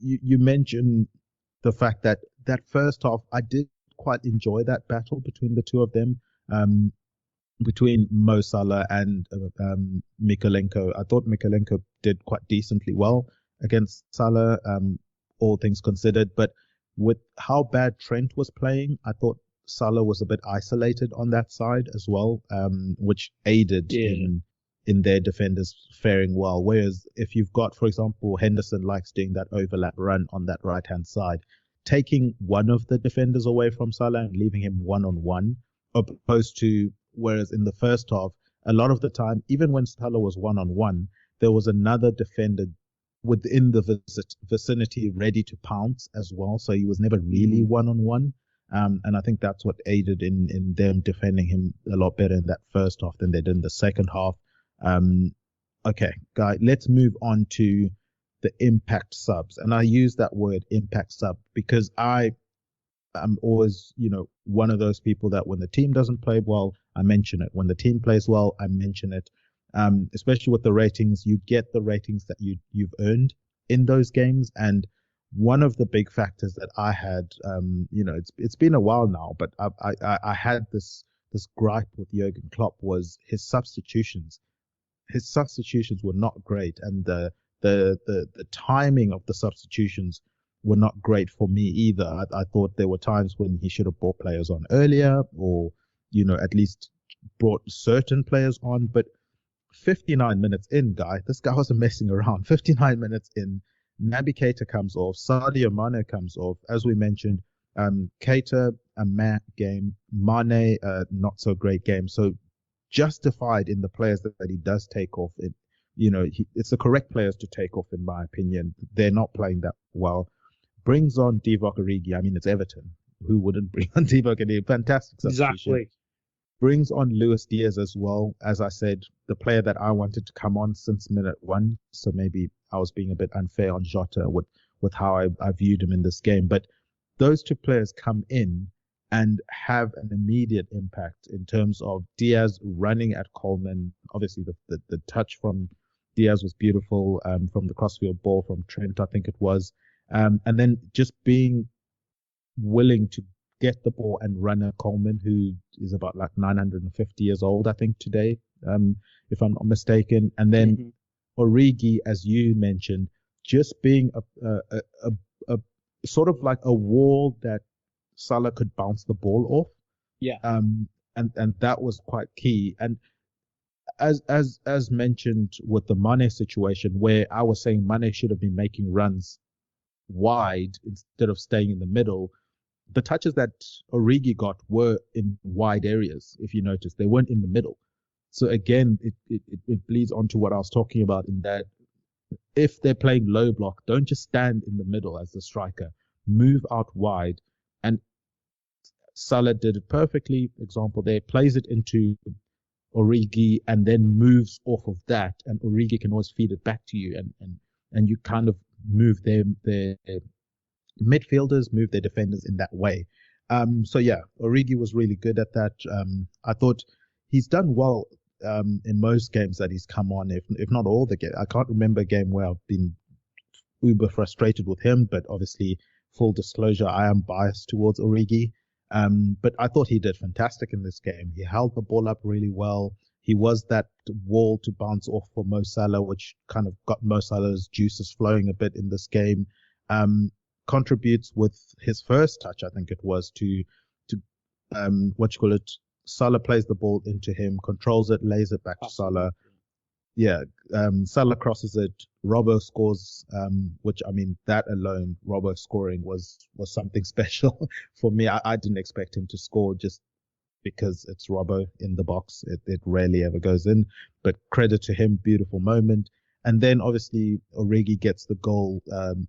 You mentioned the fact that first half, I did quite enjoy that battle between the two of them, between Mo Salah and Mykolenko. I thought Mykolenko did quite decently well against Salah, all things considered. But with how bad Trent was playing, I thought Salah was a bit isolated on that side as well, which aided in their defenders faring well. Whereas if you've got, for example, Henderson likes doing that overlap run on that right-hand side, taking one of the defenders away from Salah and leaving him one-on-one, opposed to, whereas in the first half, a lot of the time, even when Salah was one-on-one, there was another defender within the vicinity ready to pounce as well. So he was never really one-on-one. And I think that's what aided in them defending him a lot better in that first half than they did in the second half. Okay, guy, let's move on to the impact subs. And I use that word impact sub because I'm always, one of those people that when the team doesn't play well, I mention it. When the team plays well, I mention it. Especially with the ratings, you get the ratings that you've earned in those games. And one of the big factors that I had, it's been a while now, but I had this gripe with Jurgen Klopp was his substitutions. His substitutions were not great, and the timing of the substitutions were not great for me either. I thought there were times when he should have brought players on earlier, or at least brought certain players on. But 59 minutes in, this guy wasn't messing around. 59 minutes in, Naby Keita comes off, Sadio Mane comes off. As we mentioned, Keita, a meh game, Mane, not so great game. So justified in the players that he does take off. It's the correct players to take off, in my opinion. They're not playing that well. Brings on Divock Origi. I mean, it's Everton. Who wouldn't bring on Divock Origi? Fantastic substitution. Exactly. Brings on Luis Diaz as well. As I said, the player that I wanted to come on since minute 1. So maybe I was being a bit unfair on Jota with how I viewed him in this game. But those two players come in and have an immediate impact in terms of Diaz running at Coleman. Obviously, the touch from Diaz was beautiful, from the crossfield ball from Trent, I think it was. And then just being willing to get the ball and run at Coleman, who is about like 950 years old, I think, today, if I'm not mistaken. And then Origi, as you mentioned, just being a sort of like a wall that Salah could bounce the ball off. Yeah. And that was quite key. And as mentioned with the Mane situation, where I was saying Mane should have been making runs wide instead of staying in the middle, the touches that Origi got were in wide areas. If you notice, they weren't in the middle. So again, it bleeds onto what I was talking about, in that if they're playing low block, don't just stand in the middle as the striker. Move out wide. And Salah did it perfectly. Example there, plays it into Origi and then moves off of that, and Origi can always feed it back to you, and you kind of move their midfielders, move their defenders in that way. So yeah, Origi was really good at that. I thought he's done well in most games that he's come on, if not all the games. I can't remember a game where I've been uber frustrated with him, but obviously, full disclosure, I am biased towards Origi. But I thought he did fantastic in this game. He held the ball up really well. He was that wall to bounce off for Mo Salah, which kind of got Mo Salah's juices flowing a bit in this game. Contributes with his first touch, I think it was, to Salah plays the ball into him, controls it, lays it back to Salah. Yeah, Salah crosses it, Robbo scores, which, I mean, that alone, Robbo scoring was something special for me. I didn't expect him to score just because it's Robbo in the box. It rarely ever goes in, but credit to him, beautiful moment. And then obviously Origi gets the goal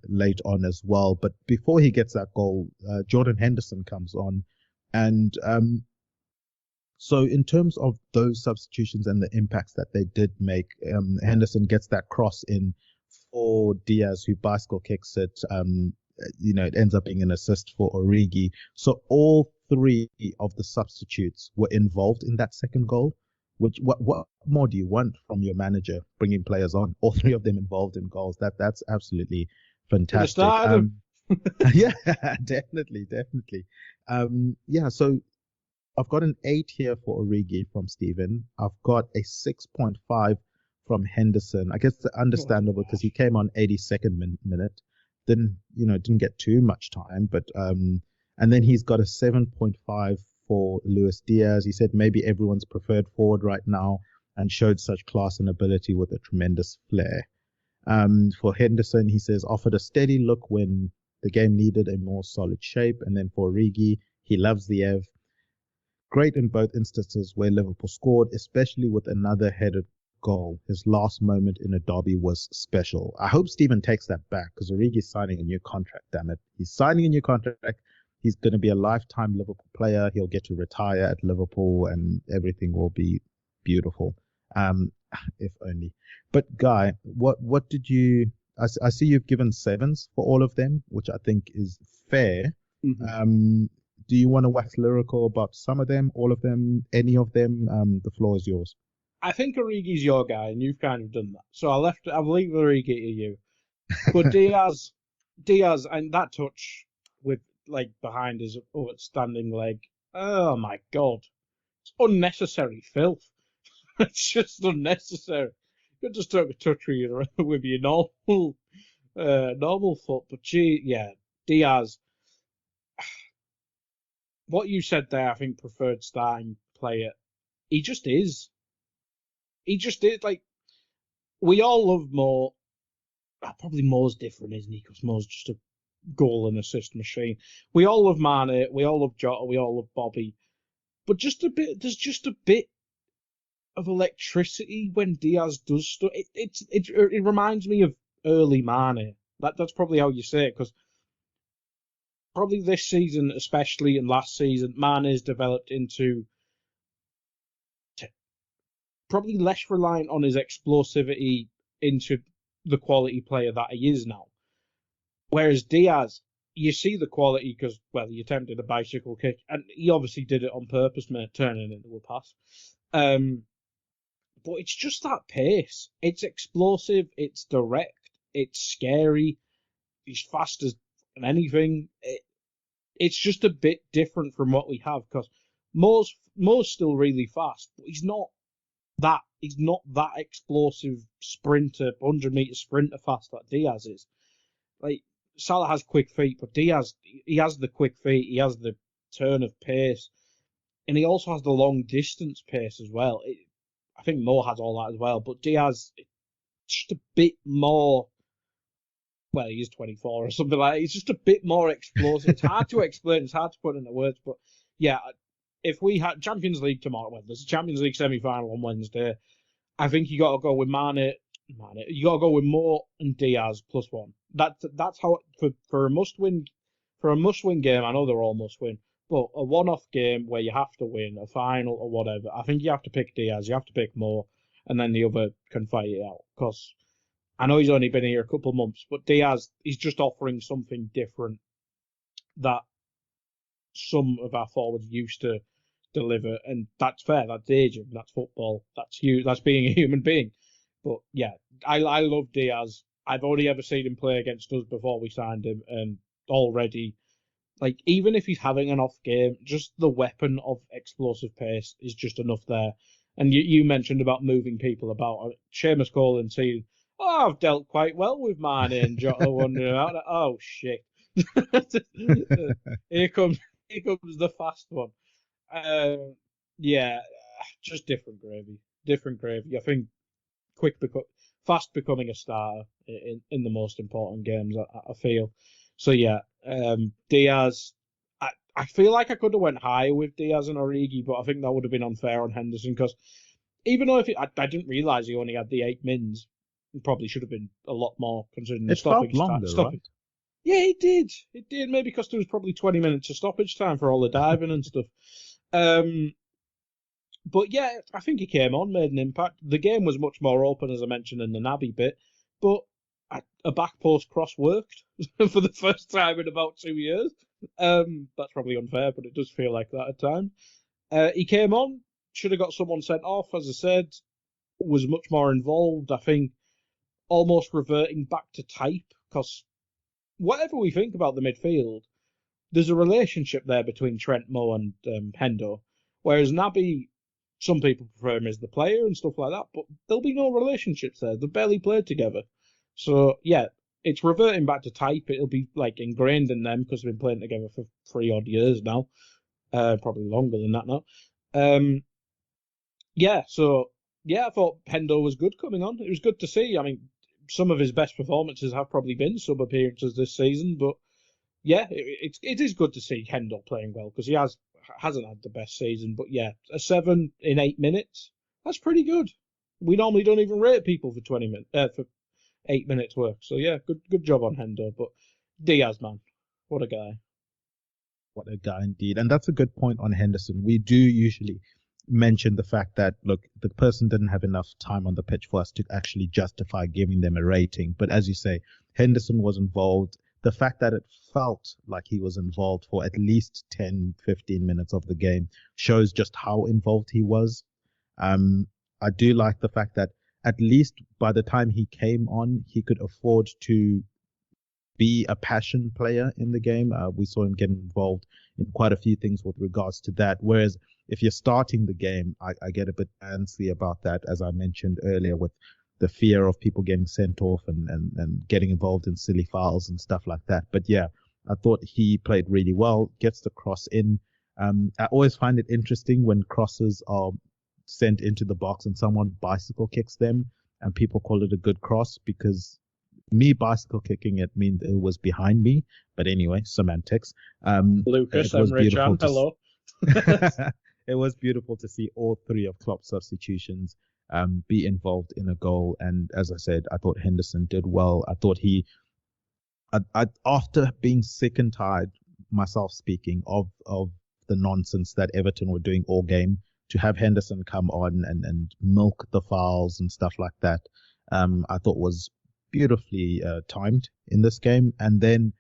late on as well. But before he gets that goal, Jordan Henderson comes on. And so in terms of those substitutions and the impacts that they did make, Henderson gets that cross in for Diaz, who bicycle kicks it. It ends up being an assist for Origi. So all three of the substitutes were involved in that second goal. Which what more do you want from your manager bringing players on? All three of them involved in goals. That's absolutely fantastic. Yeah, definitely. So I've got an 8 here for Origi from Stephen. I've got a 6.5 from Henderson. I guess it's understandable because he came on 82nd minute. Didn't get too much time, but and then he's got a 7.5 for Luis Diaz. He said maybe everyone's preferred forward right now and showed such class and ability with a tremendous flair. For Henderson, he says offered a steady look when the game needed a more solid shape. And then for Origi, he loves the Ev. Great in both instances where Liverpool scored, especially with another headed goal. His last moment in a derby was special. I hope Stephen takes that back because Origi's signing a new contract, damn it. He's signing a new contract. he's going to be a lifetime Liverpool player. He'll get to retire at Liverpool, and everything will be beautiful. If only. But Guy, what did you? I see you've given 7s for all of them, which I think is fair. Mm-hmm. Do you want to wax lyrical about some of them, all of them, any of them? The floor is yours. I think Origi's your guy, and you've kind of done that. So I'll leave Origi to you. But Diaz, and that touch with behind his outstanding leg. Oh my God, it's unnecessary filth. It's just unnecessary. You could just take a touch with your normal foot. But Diaz. What you said there, I think preferred starting player. He just is. He just is. We all love Mo. Probably Mo's different, isn't he? Because Mo's just a goal and assist machine. We all love Mane. We all love Jota. We all love Bobby. But there's just a bit of electricity when Diaz does stuff. It reminds me of early Mane. That's probably how you say it, because probably this season, especially, and last season, Mane's developed into probably less reliant on his explosivity into the quality player that he is now. Whereas Diaz, you see the quality because, well, he attempted a bicycle kick, and he obviously did it on purpose, turning into a pass. But it's just that pace. It's explosive, it's direct, it's scary, he's fast as anything. It's just a bit different from what we have, because Mo's still really fast, but he's not that explosive sprinter, 100-meter sprinter fast that Diaz is. Salah has quick feet, but Diaz, he has the quick feet, he has the turn of pace, and he also has the long distance pace as well. I think Mo has all that as well, but Diaz, just a bit more. Well, he is 24 or something like that. He's just a bit more explosive. It's hard to explain. It's hard to put into words. But yeah, if we had Champions League tomorrow, well, there's a Champions League semi-final on Wednesday. I think you got to go with Mane. You got to go with Mo and Diaz +1. That's how for a must-win game. I know they're all must-win, but a one-off game where you have to win a final or whatever. I think you have to pick Diaz. You have to pick Mo, and then the other can fight it out, because I know he's only been here a couple of months, but Diaz, he's just offering something different that some of our forwards used to deliver, and that's fair. That's aging. That's football. That's being a human being. But yeah, I love Diaz. I've only ever seen him play against us before we signed him, and already, even if he's having an off game, just the weapon of explosive pace is just enough there. And you mentioned about moving people about. Seamus Colin saying, "Oh, I've dealt quite well with Mane and Jota wandering out." Oh shit! Here comes the fast one. Yeah, just different gravy. Different gravy. I think fast becoming a starter in the most important games. I feel. So yeah, Diaz. I feel like I could have went higher with Diaz and Origi, but I think that would have been unfair on Henderson, because even though I didn't realise he only had the 8 mins. It probably should have been a lot more, considering the stoppage time. Right? Yeah, it did. It did. Maybe because there was probably 20 minutes of stoppage time for all the diving and stuff. But yeah, I think he came on, made an impact. The game was much more open, as I mentioned in the Naby bit, but a back post cross worked for the first time in about 2 years. That's probably unfair, but it does feel like that at times. He came on, should have got someone sent off, as I said, was much more involved. I think almost reverting back to type, because whatever we think about the midfield, there's a relationship there between Trent, Mo, and Hendo. Whereas Naby, some people prefer him as the player and stuff like that, but there'll be no relationships there. They've barely played together. So yeah, it's reverting back to type. It'll be ingrained in them because they've been playing together for 3 odd years now, probably longer than that now. I thought Hendo was good coming on. It was good to see. I mean, some of his best performances have probably been sub appearances this season, but yeah, it is good to see Hendo playing well, because he hasn't had the best season. But yeah, a 7 in 8 minutes, that's pretty good. We normally don't even rate people for 20 minutes for 8 minutes work. So yeah, good job on Hendo. But Diaz, man, what a guy. What a guy indeed. And that's a good point on Henderson. We do usually mention the fact that, look, the person didn't have enough time on the pitch for us to actually justify giving them a rating. But as you say, Henderson was involved. The fact that it felt like he was involved for at least 10, 15 minutes of the game shows just how involved he was. I do like the fact that at least by the time he came on, he could afford to be a passion player in the game. We saw him getting involved in quite a few things with regards to that. Whereas if you're starting the game, I get a bit antsy about that, as I mentioned earlier, with the fear of people getting sent off and getting involved in silly fouls and stuff like that. But yeah, I thought he played really well, gets the cross in. I always find it interesting when crosses are sent into the box and someone bicycle kicks them and people call it a good cross, because me bicycle kicking it means it was behind me. But anyway, semantics. Lucas and Richard, hello. It was beautiful to see all three of Klopp's substitutions be involved in a goal. And as I said, I thought Henderson did well. I thought after being sick and tired, myself speaking, of the nonsense that Everton were doing all game, to have Henderson come on and milk the fouls and stuff like that, I thought was beautifully timed in this game. And then,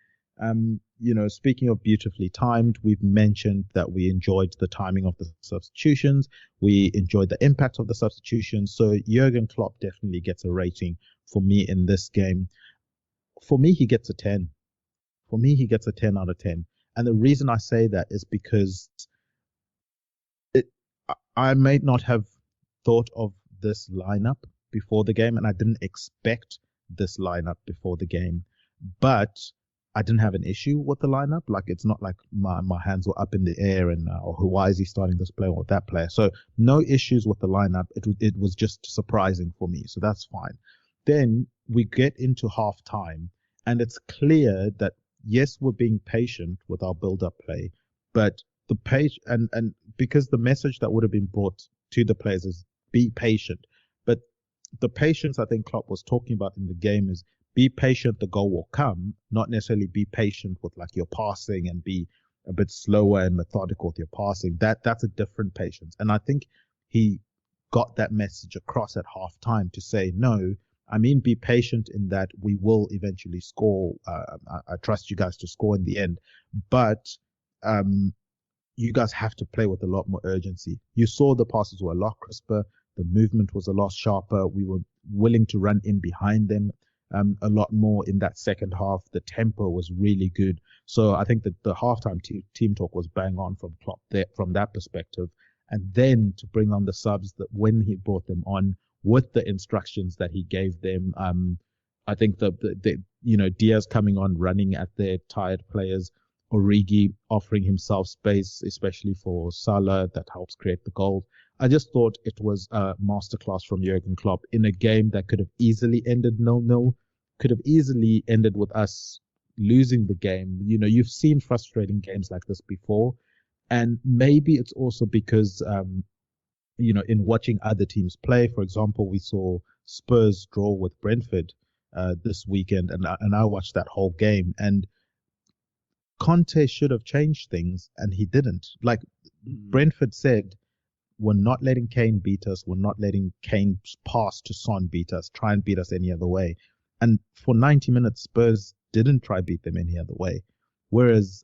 speaking of beautifully timed, we've mentioned that we enjoyed the timing of the substitutions. We enjoyed the impact of the substitutions. So Jurgen Klopp definitely gets a rating for me in this game. For me, he gets a 10. For me, he gets a 10 out of 10. And the reason I say that is because I may not have thought of this lineup before the game, and I didn't expect this lineup before the game, but I didn't have an issue with the lineup. Like, it's not like my hands were up in the air and why is he starting this player or that player? So no issues with the lineup. It was just surprising for me, so that's fine. Then we get into half time, and it's clear that yes, we're being patient with our build-up play, but the page and because the message that would have been brought to the players is be patient. But the patience I think Klopp was talking about in the game is be patient, the goal will come, not necessarily be patient with like your passing and be a bit slower and methodical with your passing. That's a different patience. And I think he got that message across at half time to say, no, I mean, be patient in that we will eventually score. I trust you guys to score in the end, but you guys have to play with a lot more urgency. You saw the passes were a lot crisper. The movement was a lot sharper. We were willing to run in behind them a lot more in that second half. The tempo was really good. So I think that the halftime team talk was bang on from Klopp there, from that perspective. And then to bring on the subs, that when he brought them on with the instructions that he gave them, I think the Diaz coming on, running at their tired players, Origi offering himself space, especially for Salah, that helps create the goal. I just thought it was a masterclass from Jurgen Klopp in a game that could have easily ended 0-0, could have easily ended with us losing the game. You've seen frustrating games like this before, and maybe it's also because, in watching other teams play, for example, we saw Spurs draw with Brentford this weekend, and I watched that whole game, and Conte should have changed things, and he didn't. Like Brentford said, we're not letting Kane beat us. We're not letting Kane's pass to Son beat us. Try and beat us any other way. And for 90 minutes, Spurs didn't try beat them any other way. Whereas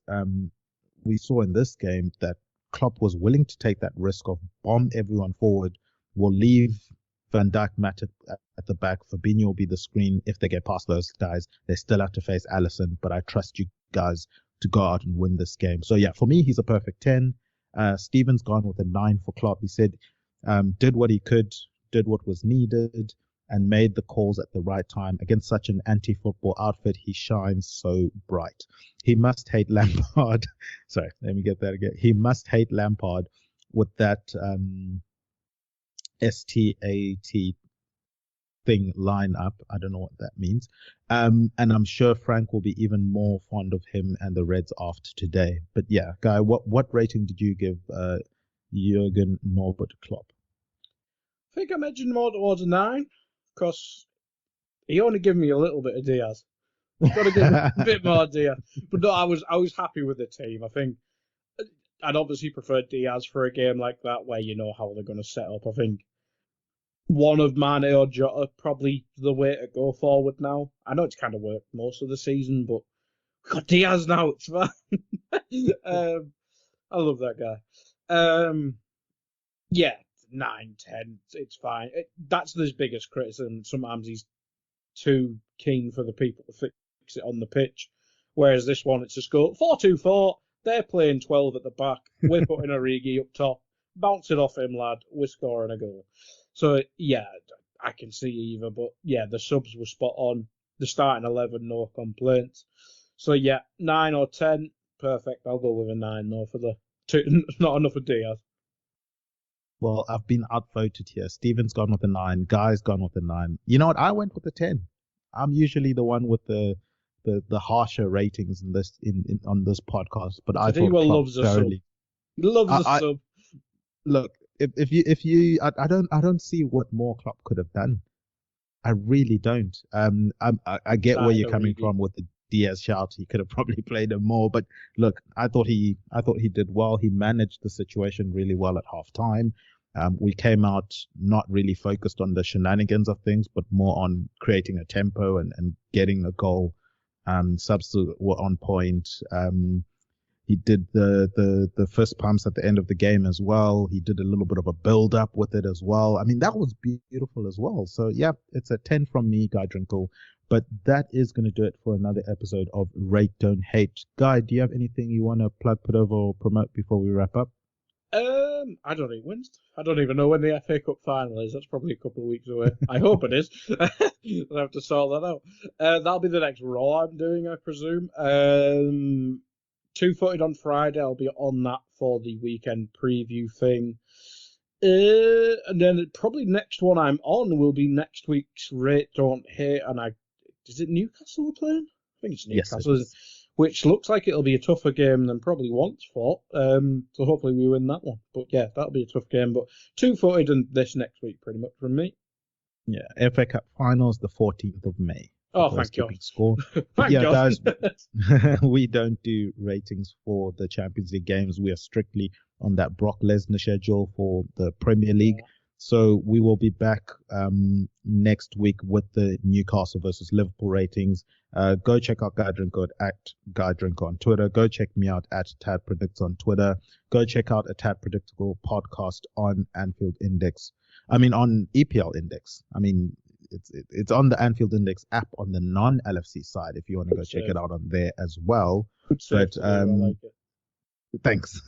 we saw in this game that Klopp was willing to take that risk of bomb everyone forward. We'll leave Van Dijk, Matip at the back. Fabinho will be the screen. If they get past those guys, they still have to face Alison. But I trust you guys to go out and win this game. So yeah, for me, he's a perfect 10. Steven's gone with a 9 for Klopp. He said, did what he could, did what was needed, and made the calls at the right time. Against such an anti-football outfit, he shines so bright. He must hate Lampard. Sorry, let me get that again. He must hate Lampard with that STAT thing line up. I don't know what that means. And I'm sure Frank will be even more fond of him and the Reds after today. But yeah, Guy, what rating did you give Jurgen Norbert Klopp? I think I'm edging more towards a 9, because he only gave me a little bit of Diaz. Got to give him a bit more Diaz. But no, I was happy with the team. I think I'd obviously prefer Diaz for a game like that where you know how they're going to set up. I think one of Mane or Jota probably the way to go forward now. I know it's kind of worked most of the season, but we've got Diaz now. It's fine. I love that guy. Yeah, 9, 10, it's fine. That's his biggest criticism. Sometimes he's too keen for the people to fix it on the pitch. Whereas this one, it's just go 4-2-4. They're playing 12 at the back. We're putting Origi up top. Bounce it off him, lad. We're scoring a goal. So, yeah, I can see either. But, yeah, the subs were spot on. The starting 11, no complaints. So, yeah, 9 or 10, perfect. I'll go with a 9, though, for the two. Not enough of Diaz. Well, I've been outvoted here. Steven's gone with a 9. Guy's gone with a 9. You know what? I went with a 10. I'm usually the one with the harsher ratings in this on this podcast, but I thought Klopp loves a sub. He loves a sub. Look, if you, I don't see what more Klopp could have done. I really don't. I get where you're coming from with the Diaz shout. He could have probably played him more, but look, I thought he did well. He managed the situation really well at half time. We came out not really focused on the shenanigans of things, but more on creating a tempo and getting a goal. Subs were on point. He did the fist pumps at the end of the game as well. He did a little bit of a build up with it as well. I mean, that was beautiful as well. So yeah, it's a 10 from me, Guy Drinkle. But that is going to do it for another episode of Rate Don't Hate. Guy, do you have anything you want to plug, put over, or promote before we wrap up? I don't even know when the FA Cup final is. That's probably a couple of weeks away. I hope it is. I'll have to sort that out. That'll be the next Raw I'm doing, I presume. Two-footed on Friday. I'll be on that for the weekend preview thing. And then probably next one I'm on will be next week's Rate Don't Hate. And is it Newcastle we're playing? I think it's Newcastle. Yes, which looks like it'll be a tougher game than probably once fought. So hopefully we win that one. But yeah, that'll be a tough game. But two-footed and this next week pretty much from me. Yeah, FA Cup finals the 14th of May. Oh, thank God. Score. Thank God. Guys, we don't do ratings for the Champions League games. We are strictly on that Brock Lesnar schedule for the Premier League. Yeah. So we will be back next week with the Newcastle versus Liverpool ratings. Go check out Guy Drinko at Guy Drinko on Twitter. Go check me out at Tad Predicts on Twitter. Go check out a Tad Predictable podcast on Anfield Index. On EPL Index. It's on the Anfield Index app on the non-LFC side if you want to go check it out on there as well. But I like it. Thanks.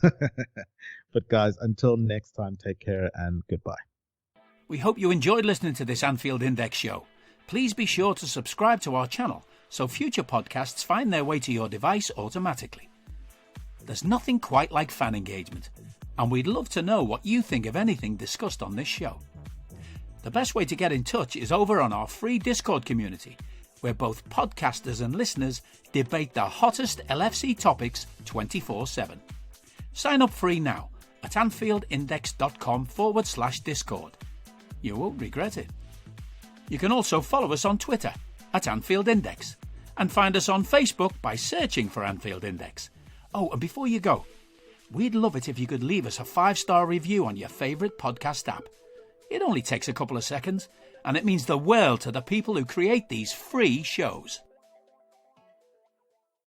But guys, until next time, take care and goodbye. We hope you enjoyed listening to this Anfield Index show. Please be sure to subscribe to our channel so future podcasts find their way to your device automatically. There's nothing quite like fan engagement, and we'd love to know what you think of anything discussed on this show. The best way to get in touch is over on our free Discord community, where both podcasters and listeners debate the hottest LFC topics 24/7. Sign up free now at AnfieldIndex.com/Discord. You won't regret it. You can also follow us on Twitter at Anfield Index and find us on Facebook by searching for Anfield Index. Oh, and before you go, we'd love it if you could leave us a 5-star review on your favourite podcast app. It only takes a couple of seconds, and it means the world to the people who create these free shows.